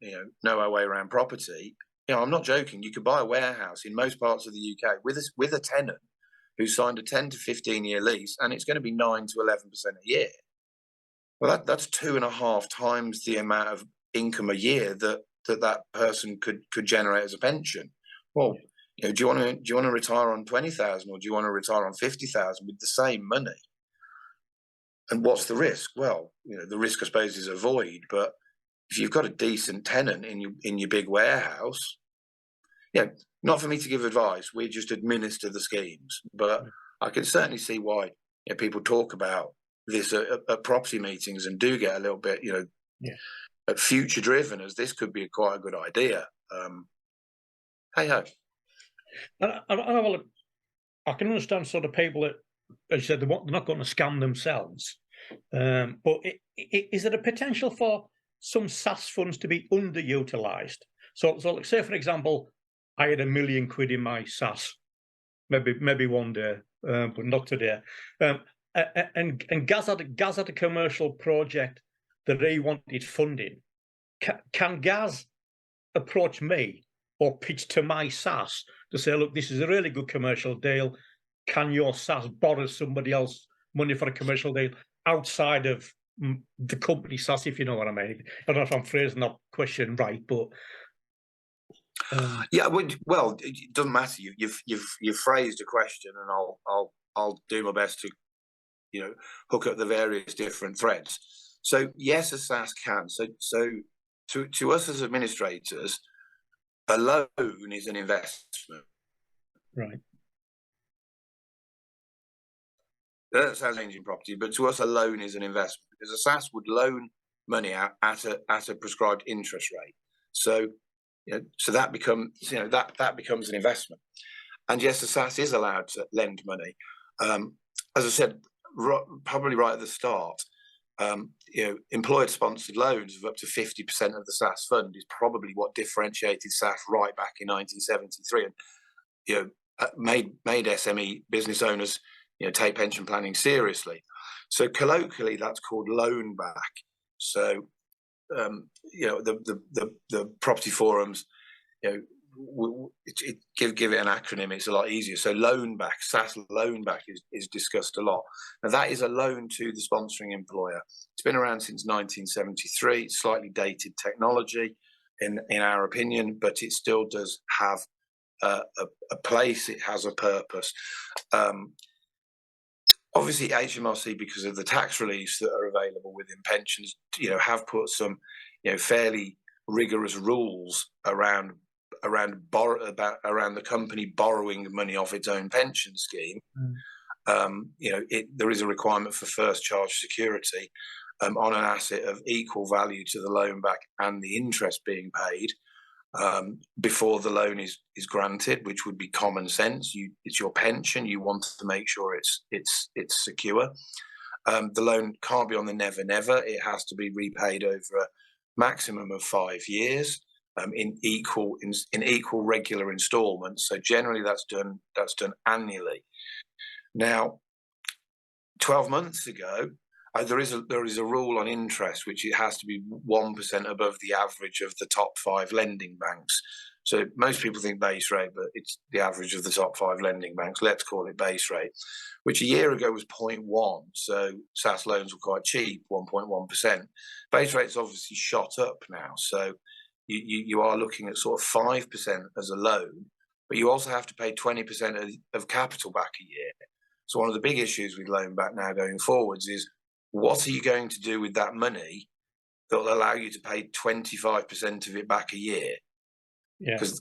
know our way around property. I'm not joking. You could buy a warehouse in most parts of the UK with a tenant who signed a 10 to 15-year lease, and it's going to be 9 to 11% a year. Well, that's 2.5 times the amount of income a year that person could generate as a pension. Well, do you want to retire on 20,000, or do you want to retire on 50,000 with the same money? And what's the risk? Well, the risk, I suppose, is a void. But if you've got a decent tenant in your big warehouse, not for me to give advice, we just administer the schemes. But I can certainly see why people talk about this at property meetings and do get a little bit, future driven, as this could be quite a good idea. Hey ho. I can understand sort of people that, as you said, they're not going to scam themselves. But is there a potential for some SSAS funds to be underutilised? So like, say, for example, I had £1 million in my SSAS, maybe one day, but not today. And Gaz had a commercial project that he wanted funding. Can Gaz approach me or pitch to my SSAS to say, look, this is a really good commercial deal. Can your SSAS borrow somebody else money for a commercial deal outside of the company SSAS, if you know what I mean? I don't know if I'm phrasing that question right, but well, it doesn't matter. You've phrased a question, and I'll do my best to hook up the various different threads. So yes, a SSAS can. So to us as administrators, a loan is an investment. Right. That sounds changing property, but to us, a loan is an investment, because a SSAS would loan money out at a prescribed interest rate. So, so that becomes that becomes an investment. And yes, the SSAS is allowed to lend money. As I said, probably right at the start, employer-sponsored loans of up to 50% of the SSAS fund is probably what differentiated SSAS right back in 1973, and made SME business owners take pension planning seriously. So colloquially, that's called loan back. So the property forums, give it an acronym. It's a lot easier. So loan back, SSAS loan back is discussed a lot. Now that is a loan to the sponsoring employer. It's been around since 1973. It's slightly dated technology, in our opinion, but it still does have a place. It has a purpose. Obviously, HMRC, because of the tax reliefs that are available within pensions, have put some, fairly rigorous rules around the company borrowing money off its own pension scheme. There is a requirement for first charge security on an asset of equal value to the loan back and the interest being paid before the loan is granted, which would be common sense. It's your pension. You want to make sure it's secure. The loan can't be on the never. It has to be repaid over a maximum of 5 years in equal regular instalments. So generally, that's done annually. Now, 12 months ago, there is a rule on interest, which it has to be 1% above the average of the top 5 lending banks. So most people think base rate, but it's the average of the top 5 lending banks. Let's call it base rate, which a year ago was 0.1. So SSAS loans were quite cheap, 1.1%. Base rate's obviously shot up now. So you are looking at sort of 5% as a loan, but you also have to pay 20% of capital back a year. So one of the big issues with loan back now going forwards is, what are you going to do with that money that will allow you to pay 25% of it back a year? Because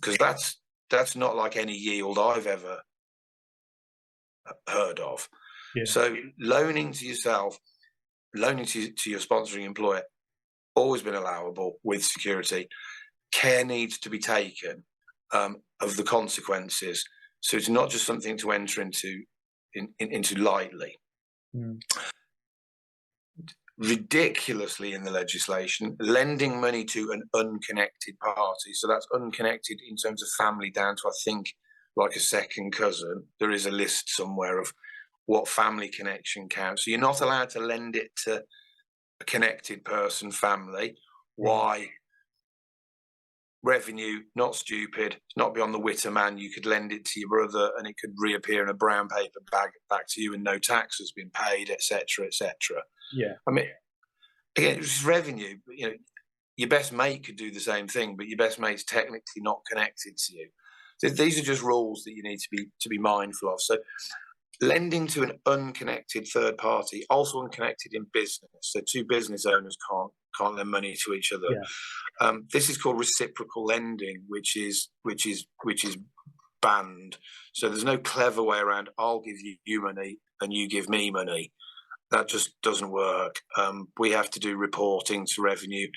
that's not like any yield I've ever heard of. So loaning to yourself, loaning to your sponsoring employer, always been allowable with security. Care needs to be taken of the consequences. So it's not just something to enter into lightly. Ridiculously in the legislation, lending money to an unconnected party. So that's unconnected in terms of family down to, I think, like a second cousin. There is a list somewhere of what family connection counts. So you're not allowed to lend it to a connected person, family, why revenue, not stupid, it's not beyond the wit of man. You could lend it to your brother and it could reappear in a brown paper bag back to you and no tax has been paid, etc., etc. Yeah. I mean, again, it's revenue. You know, your best mate could do the same thing, but your best mate's technically not connected to you. So these are just rules that you need to be mindful of. So lending to an unconnected third party, also unconnected in business. So two business owners can't lend money to each other. Yeah. This is called reciprocal lending, which is banned. So there's no clever way around. I'll give you money and you give me money. That just doesn't work. We have to do reporting to revenue,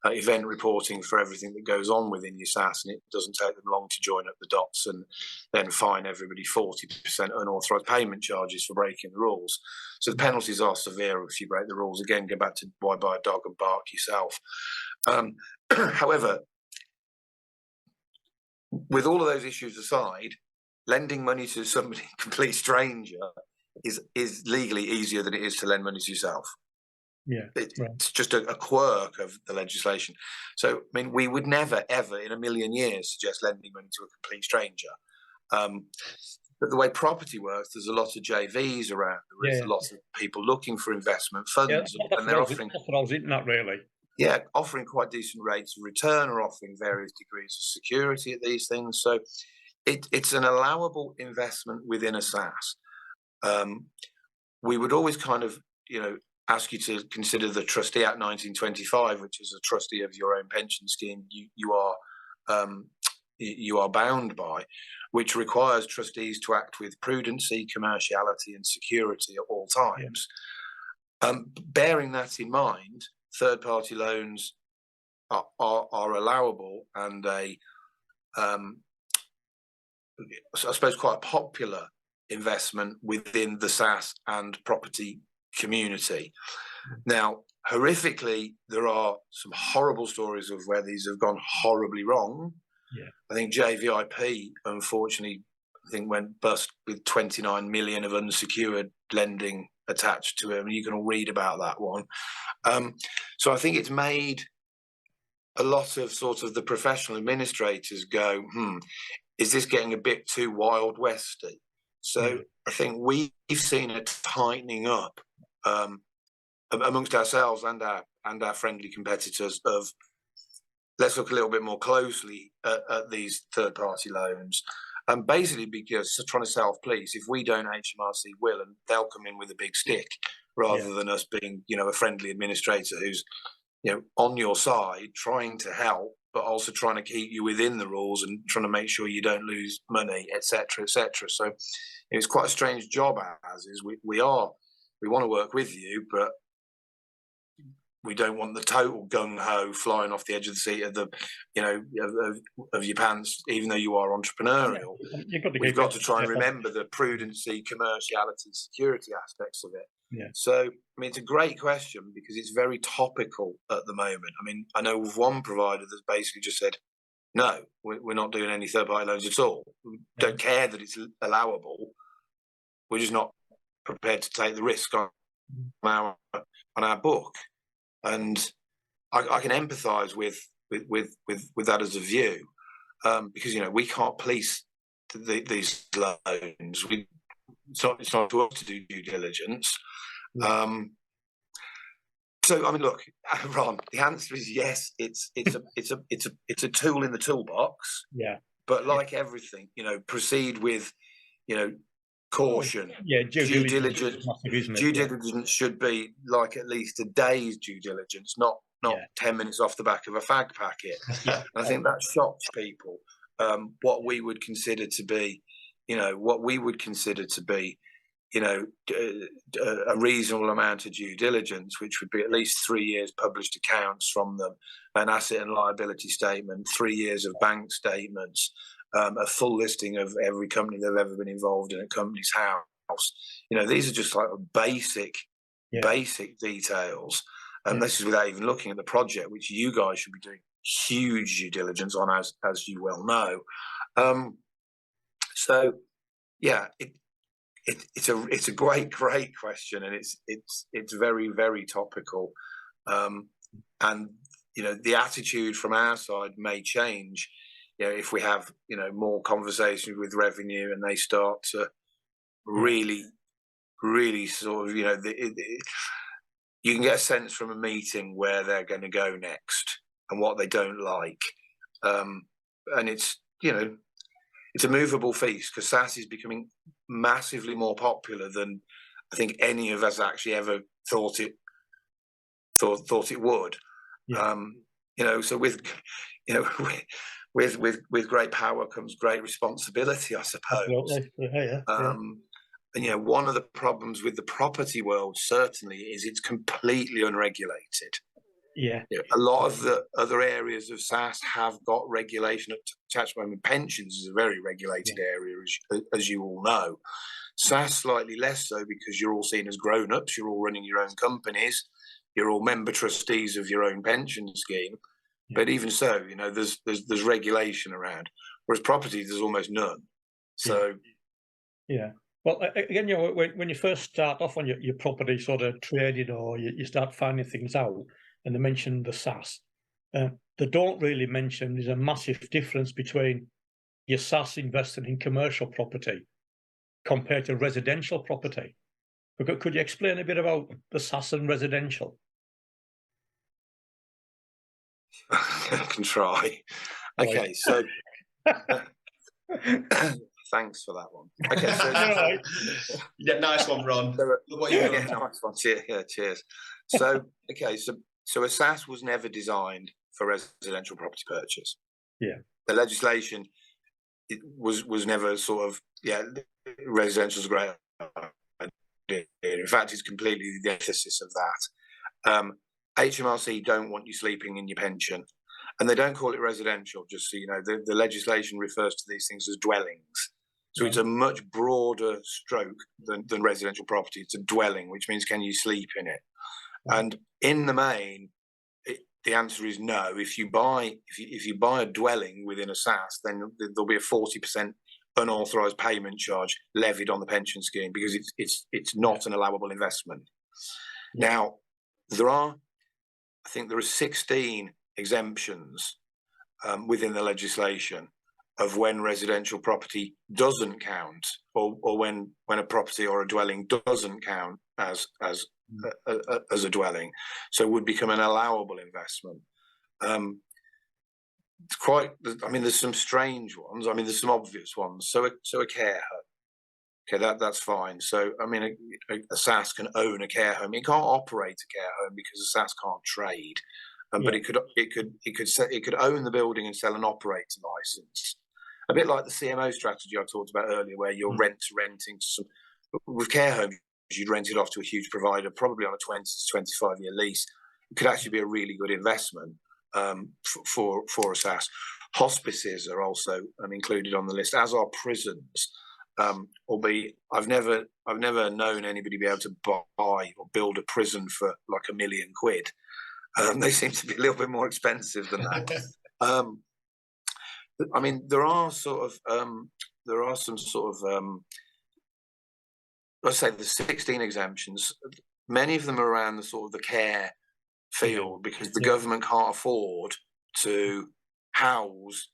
event reporting for everything that goes on within your SSAS, and it doesn't take them long to join up the dots and then fine everybody 40% unauthorised payment charges for breaking the rules. So the penalties are severe if you break the rules. Again, go back to why buy a dog and bark yourself. However, with all of those issues aside, lending money to somebody, complete stranger, is legally easier than it is to lend money to yourself. Yeah, it's just a quirk of the legislation. So, I mean, we would never, ever in a million years suggest lending money to a complete stranger. But the way property works, there's a lot of JVs around. There is a lot of people looking for investment funds, and they're offering. That's what I was hitting at, really. Yeah, offering quite decent rates of return or offering various degrees of security at these things. So, it's an allowable investment within a SSAS. We would always kind of, ask you to consider the Trustee Act 1925, which is a trustee of your own pension scheme. You are bound by, which requires trustees to act with prudency, commerciality, and security at all times. Yeah. Bearing that in mind, third-party loans are allowable, and I suppose quite a popular investment within the SSAS and property community. Now, horrifically, there are some horrible stories of where these have gone horribly wrong. Yeah. I think JVIP, unfortunately, went bust with 29 million of unsecured lending attached to it. I mean, you can all read about that one. So I think it's made a lot of sort of the professional administrators go, is this getting a bit too Wild Westy? So I think we've seen a tightening up amongst ourselves and our friendly competitors of, let's look a little bit more closely at these third-party loans, and basically because trying to self-police. If we don't, HMRC will, and they'll come in with a big stick rather than us being, a friendly administrator who's, on your side trying to help, but also trying to keep you within the rules and trying to make sure you don't lose money, etc., etc. So it's quite a strange job. As is, we want to work with you, but we don't want the total gung ho flying off the edge of the seat of the, of your pants. Even though you are entrepreneurial, we've got to try and remember the prudency, commerciality, security aspects of it. Yeah. So, I mean, it's a great question because it's very topical at the moment. I mean, I know of one provider that's basically just said, no, we're not doing any third-party loans at all. We don't care that it's allowable. We're just not prepared to take the risk on our book. And I can empathise with that as a view, because we can't police these loans. It's not to us to do due diligence. So I mean, look, Ron, the answer is yes. It's a tool in the toolbox. Yeah. But like everything, proceed with, caution. Yeah, due diligence. Due diligence should be like at least a day's due diligence, not 10 minutes off the back of a fag packet. And I think that shocks people. What we would consider to be, a reasonable amount of due diligence, which would be at least 3 years published accounts from them, an asset and liability statement, 3 years of bank statements, a full listing of every company they've ever been involved in, a company's house. These are just like basic details. And this is without even looking at the project, which you guys should be doing huge due diligence on, as you well know. So, yeah, it's a great question, and it's very, very topical. And the attitude from our side may change. If we have more conversations with revenue and they start to really sort of you can get a sense from a meeting where they're going to go next and what they don't like, and it's a movable feast, because SSAS is becoming massively more popular than I think any of us actually ever thought it would. So with great power comes great responsibility, I suppose. And one of the problems with the property world certainly is it's completely unregulated. A lot of the other areas of SSAS have got regulation attached. I mean, pensions is a very regulated area, as you all know. SSAS slightly less so, because you're all seen as grown-ups. You're all running your own companies. You're all member trustees of your own pension scheme. But even so, there's regulation around. Whereas property, there's almost none. So, Well, again, when you first start off on your property sort of trading, or you start finding things out, and they mention the SSAS, they don't really mention there's a massive difference between your SSAS investing in commercial property compared to residential property. Could you explain a bit about the SSAS and residential? I can try. Okay, so thanks for that one. Okay, so nice one, Ron. What you doing? Nice one. Cheers. So so a SSAS was never designed for residential property purchase. The legislation was never sort of residential is great. In fact, it's completely the antithesis of that. HMRC don't want you sleeping in your pension, and they don't call it residential, just so you know. The legislation refers to these things as dwellings. So it's a much broader stroke than residential property. It's a dwelling, which means can you sleep in it? And in the main, the answer is no. If you buy a dwelling within a SSAS, then there'll be a 40% unauthorised payment charge levied on the pension scheme, because it's not an allowable investment. Now, I think there are 16 exemptions within the legislation of when residential property doesn't count, or when a property or a dwelling doesn't count as a dwelling, so it would become an allowable investment. It's quite. I mean, there's some strange ones. I mean, there's some obvious ones. So a care home. Okay, that's fine. So I mean, a SSAS can own a care home. It can't operate a care home because a SSAS can't trade. But it could own the building and sell an operator license. A bit like the CMO strategy I talked about earlier, where you're renting to some. With care homes, you'd rent it off to a huge provider, probably on a 20 to 25-year lease. It could actually be a really good investment for a SSAS. Hospices are also included on the list, as are prisons. Albeit I've never known anybody be able to buy or build a prison for like £1 million. They seem to be a little bit more expensive than that. I mean, there are some sort of let's say the 16 exemptions. Many of them are around the sort of the care field, because the government can't afford to house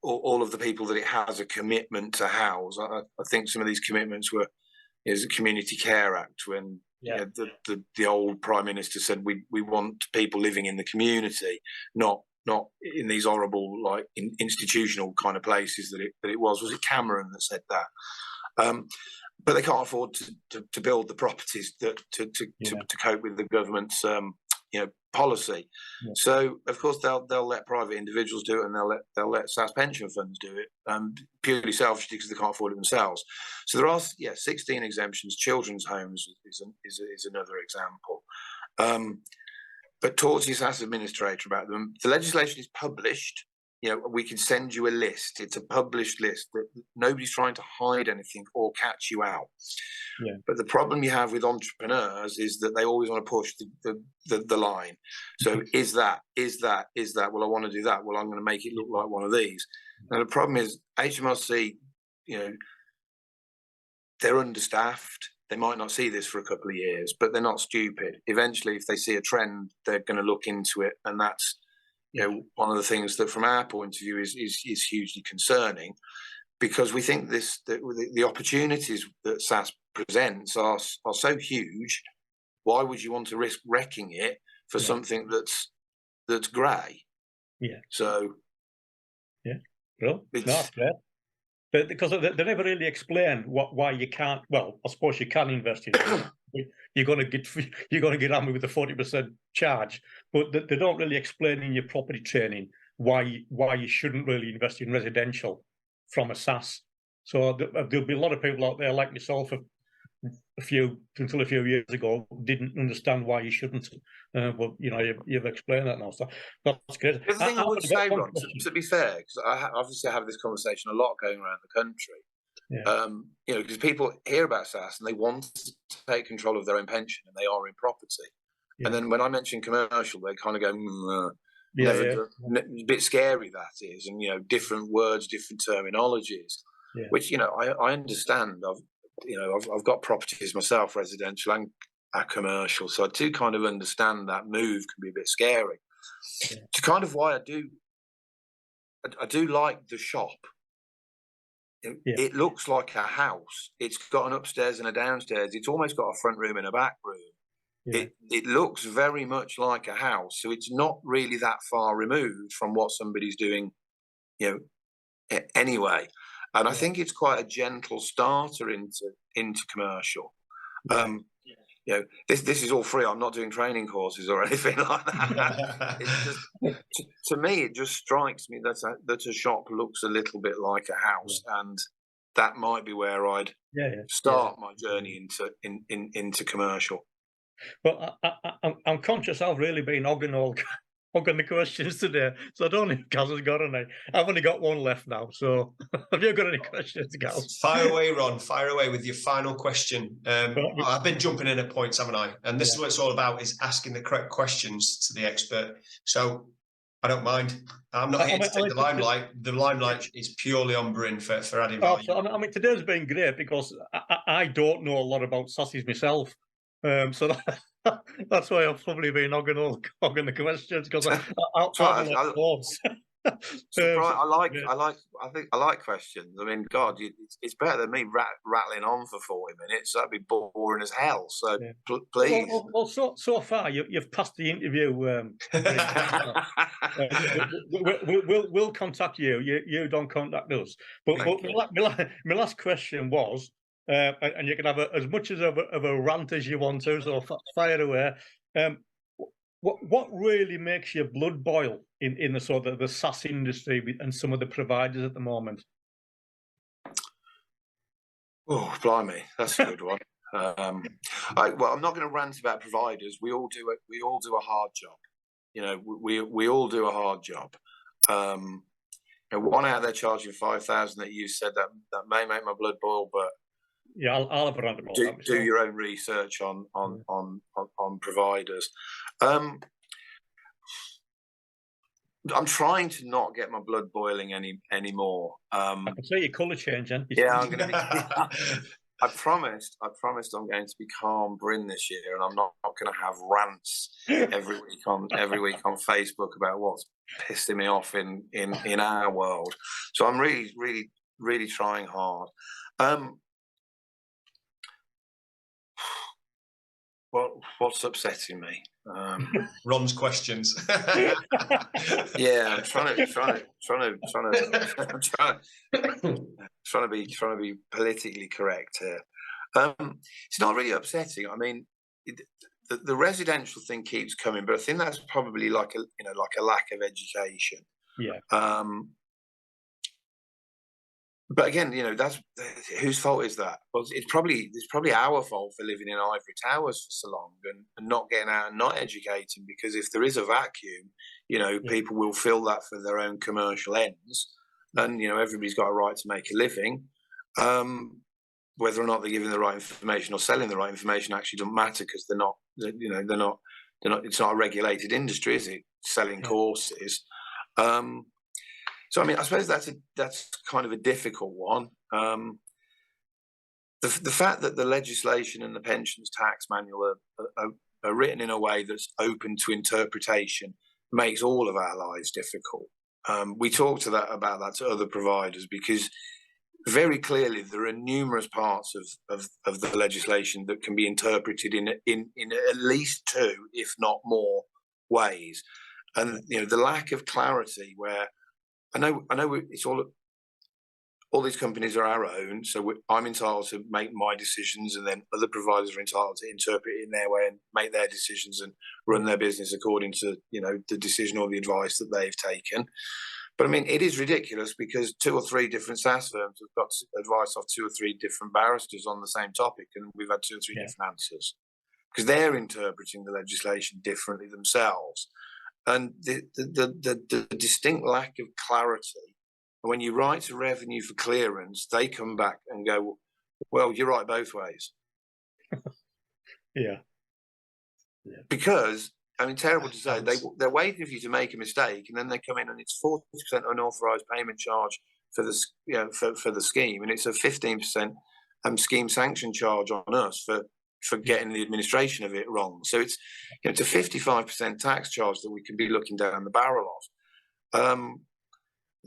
all of the people that it has a commitment to house. I think some of these commitments is a Community Care Act, when the old Prime Minister said we want people living in the community, not in these horrible like institutional kind of places that it was. Was it Cameron that said that? But they can't afford to build the properties to cope with the government's policy. So of course they'll let private individuals do it, and they'll let SSAS pension funds do it, purely selfishly because they can't afford it themselves. So there are 16 exemptions. Children's homes is another example. But talk to your SSAS administrator about them. The legislation is published. We can send you a list. It's a published list. That nobody's trying to hide anything or catch you out. But the problem you have with entrepreneurs is that they always want to push the line. So is that? Well, I want to do that. Well, I'm going to make it look like one of these. And the problem is HMRC, they're understaffed. they might not see this for a couple of years, but they're not stupid. Eventually, if they see a trend, they're going to look into it, and that's one of the things that, from our point of view, is hugely concerning, because we think the opportunities that SSAS presents are so huge. Why would you want to risk wrecking it for something that's grey? Yeah. So. Yeah. Well, it's great. But because they never really explain why you can't. Well, I suppose you can invest in it. You're going to get hammered with a 40% charge, but they don't really explain in your property training why you shouldn't really invest in residential from a SSAS. So there'll be a lot of people out there like myself until a few years ago didn't understand why you shouldn't. But you've explained that now, so that's good. The thing I would say, Ron, to be fair, because I obviously have this conversation a lot going around the country. Yeah. Because people hear about SSAS and they want to take control of their own pension, and they are in property. Yeah. And then when I mention commercial, they kind of go, a bit scary that is, and different words, different terminologies, which I understand. I've got properties myself, residential and commercial, so I do kind of understand that move can be a bit scary. Yeah. It's kind of why I do like the shop. It looks like a house. It's got an upstairs and a downstairs. It's almost got a front room and a back room. Yeah. It looks very much like a house, so it's not really that far removed from what somebody's doing, anyway. And I think it's quite a gentle starter into commercial. This is all free. I'm not doing training courses or anything like that. It's just, to me, it just strikes me that a shop looks a little bit like a house, and that might be where I'd start my journey into commercial. Well, I'm conscious I've really been hogging the questions today, so I don't think Gaz has got any. I've only got one left now, so have you got any questions, Gaz? Fire away, Ron. Fire away with your final question. I've been jumping in at points, haven't I? And this is what it's all about, is asking the correct questions to the expert. So I don't mind. I'm not here to take the limelight. The limelight is purely on Bryn for adding value. So, today's been great because I don't know a lot about SSAS myself. So that's why I've probably been hogging the questions, because I like questions. I mean, God, it's better than me rattling on for 40 minutes. That'd be boring as hell. So please. Well, so far you've passed the interview. We'll contact you. You don't contact us. But my last question was. And you can have as much of a rant as you want to, so fire away. What really makes your blood boil in the sort of the SSAS industry and some of the providers at the moment? Oh, blimey, that's a good one. Well, I'm not going to rant about providers. We all do a hard job. We all do a hard job. One out there charging 5,000 that you said that may make my blood boil, but. Yeah, I'll have a rant about that. Do your own research on providers. I'm trying to not get my blood boiling anymore. I can see your colour changing. Yeah, I'm going to. I promised I'm going to be calm Bryn this year, and I'm not going to have rants every week on Facebook about what's pissing me off in our world. So I'm really trying hard. What's upsetting me? Ron's questions. Yeah, I'm trying to be politically correct here. It's not really upsetting. I mean, the residential thing keeps coming, but I think that's probably like a lack of education. Yeah. But again, that's whose fault is that? Well, it's probably our fault for living in ivory towers for so long and not getting out and not educating. Because if there is a vacuum, people will fill that for their own commercial ends, and everybody's got a right to make a living. Whether or not they're giving the right information or selling the right information actually doesn't matter, because they're not. It's not a regulated industry, is it? Selling courses. So I mean, I suppose that's kind of a difficult one. the fact that the legislation and the pensions tax manual are written in a way that's open to interpretation makes all of our lives difficult. We talked about that to other providers, because very clearly there are numerous parts of the legislation that can be interpreted in at least two, if not more, ways. And the lack of clarity, where I know it's all these companies are our own, so I'm entitled to make my decisions, and then other providers are entitled to interpret it in their way and make their decisions and run their business according to the decision or the advice that they've taken. But I mean, it is ridiculous, because 2 or 3 different SSAS firms have got advice off 2 or 3 different barristers on the same topic, and we've had 2 or 3 different answers, because they're interpreting the legislation differently themselves. And the distinct lack of clarity. When you write to revenue for clearance, they come back and go, well, you're right both ways. Yeah. Because, I mean, terrible to say, they're waiting for you to make a mistake, and then they come in and it's 40% unauthorised payment charge for the for the scheme, and it's a 15% scheme sanction charge on us for getting the administration of it wrong. So it's it's a 55% tax charge that we can be looking down the barrel of.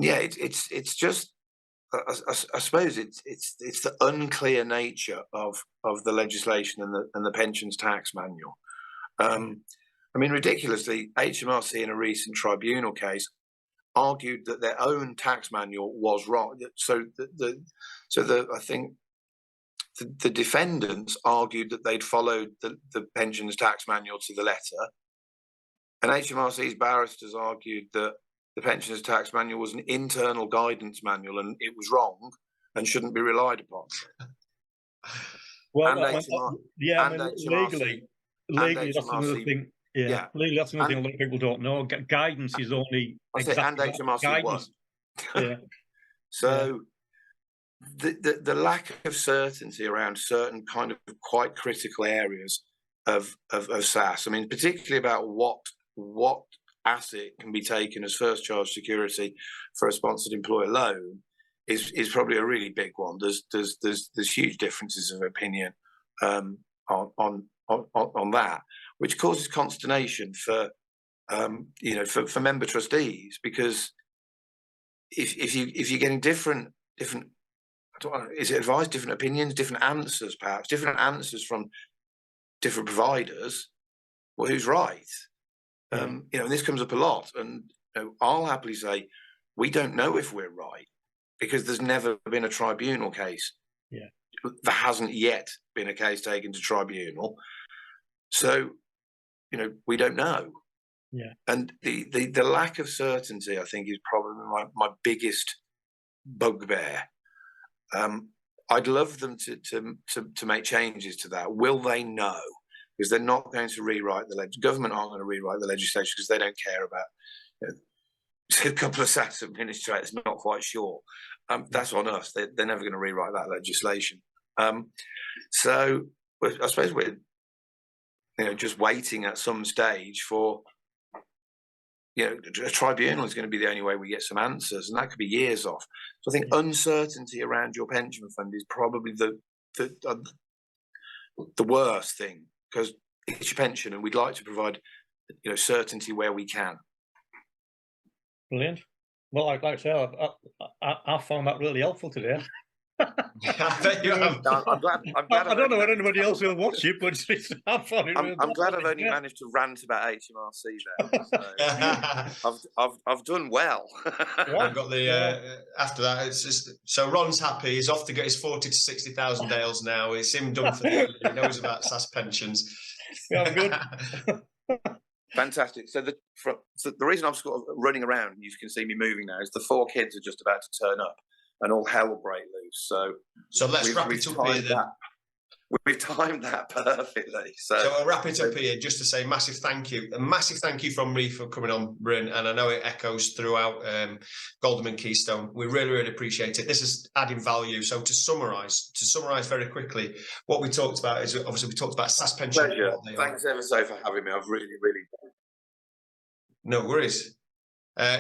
It's just, I suppose it's the unclear nature of the legislation and the pensions tax manual. I mean, ridiculously, HMRC in a recent tribunal case argued that their own tax manual was wrong. So I think the defendants argued that they'd followed the pensions tax manual to the letter, and HMRC's barristers argued that the pensions tax manual was an internal guidance manual and it was wrong and shouldn't be relied upon. Well, legally, that's another thing. Legally, that's another thing a lot of people don't know. Guidance is only and HMRC was. Yeah. So the lack of certainty around certain kind of quite critical areas of SSAS. I mean, particularly about what asset can be taken as first charge security for a sponsored employer loan is probably a really big one. There's huge differences of opinion on that, which causes consternation for member trustees, because if you're getting different is it advised, different opinions, different answers, perhaps different answers from different providers, well, who's right? And this comes up a lot, and I'll happily say we don't know if we're right, because there's never been a tribunal case. There hasn't yet been a case taken to tribunal, so we don't know. And the lack of certainty, I think, is probably my biggest bugbear. I'd love them to make changes to that. Will they? No. Because they're not going to rewrite government aren't going to rewrite the legislation, because they don't care about a couple of SSAS administrators not quite sure. That's on us. They're never going to rewrite that legislation. So I suppose we're just waiting at some stage for a tribunal is going to be the only way we get some answers, and that could be years off. So I think uncertainty around your pension fund is probably the worst thing, because it's your pension, and we'd like to provide certainty where we can. Brilliant. Well, like I say, I found that really helpful today. I bet you have. I'm glad. I don't know what anybody else will watch it, but I'm glad I've only managed to rant about HMRC there. So I've done well. I've got the after that. It's just so Ron's happy. He's off to get his 40 to 60,000 Dales now. It's him done for the year. He knows about SSAS pensions. Yeah, I'm good. Fantastic. So the reason I'm sort of running around, and you can see me moving now, is the 4 kids are just about to turn up, and all hell will break loose. So let's wrap it up here then. We've timed that perfectly. So I'll wrap it up here just to say a massive thank you from me for coming on, Bryn, and I know it echoes throughout Goldman Keystone. We really, really appreciate it. This is adding value. So to summarise very quickly, what we talked about is obviously we talked about SSAS pension. Pleasure. Thanks ever so for having me. I've really, really. No worries.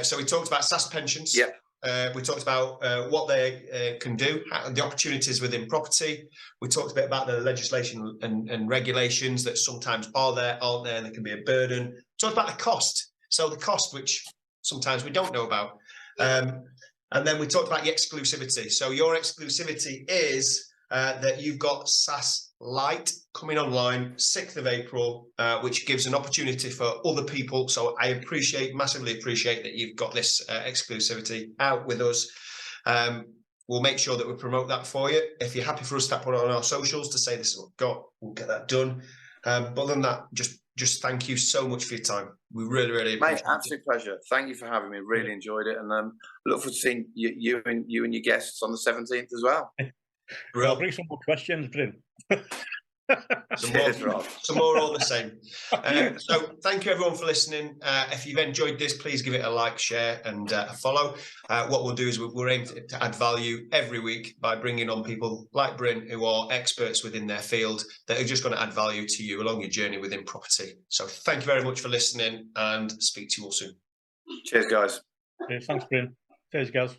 So we talked about SSAS pensions. Yep. what they can do, the opportunities within property. We talked a bit about the legislation and regulations that sometimes are there, aren't there, and they can be a burden. We talked about the cost. So the cost, which sometimes we don't know about. And then we talked about the exclusivity. So your exclusivity is that you've got SSAS Lite coming online 6th of April, which gives an opportunity for other people. So I massively appreciate that you've got this exclusivity out with us. We'll make sure that we promote that for you. If you're happy for us to put it on our socials to say this is what we've got, we'll get that done. But other than that, just thank you so much for your time. We really, really appreciate it. Absolute pleasure. Thank you for having me. Really enjoyed it, and look forward to seeing you and your guests on the 17th as well. I'll bring some more questions, Bryn. Some more all the same. So thank you everyone for listening. If you've enjoyed this, please give it a like, share and a follow. What we'll do is we're aiming to add value every week by bringing on people like Bryn, who are experts within their field, that are just going to add value to you along your journey within property. So thank you very much for listening, and speak to you all soon. Cheers, guys. Yeah, thanks, Bryn. Cheers, guys.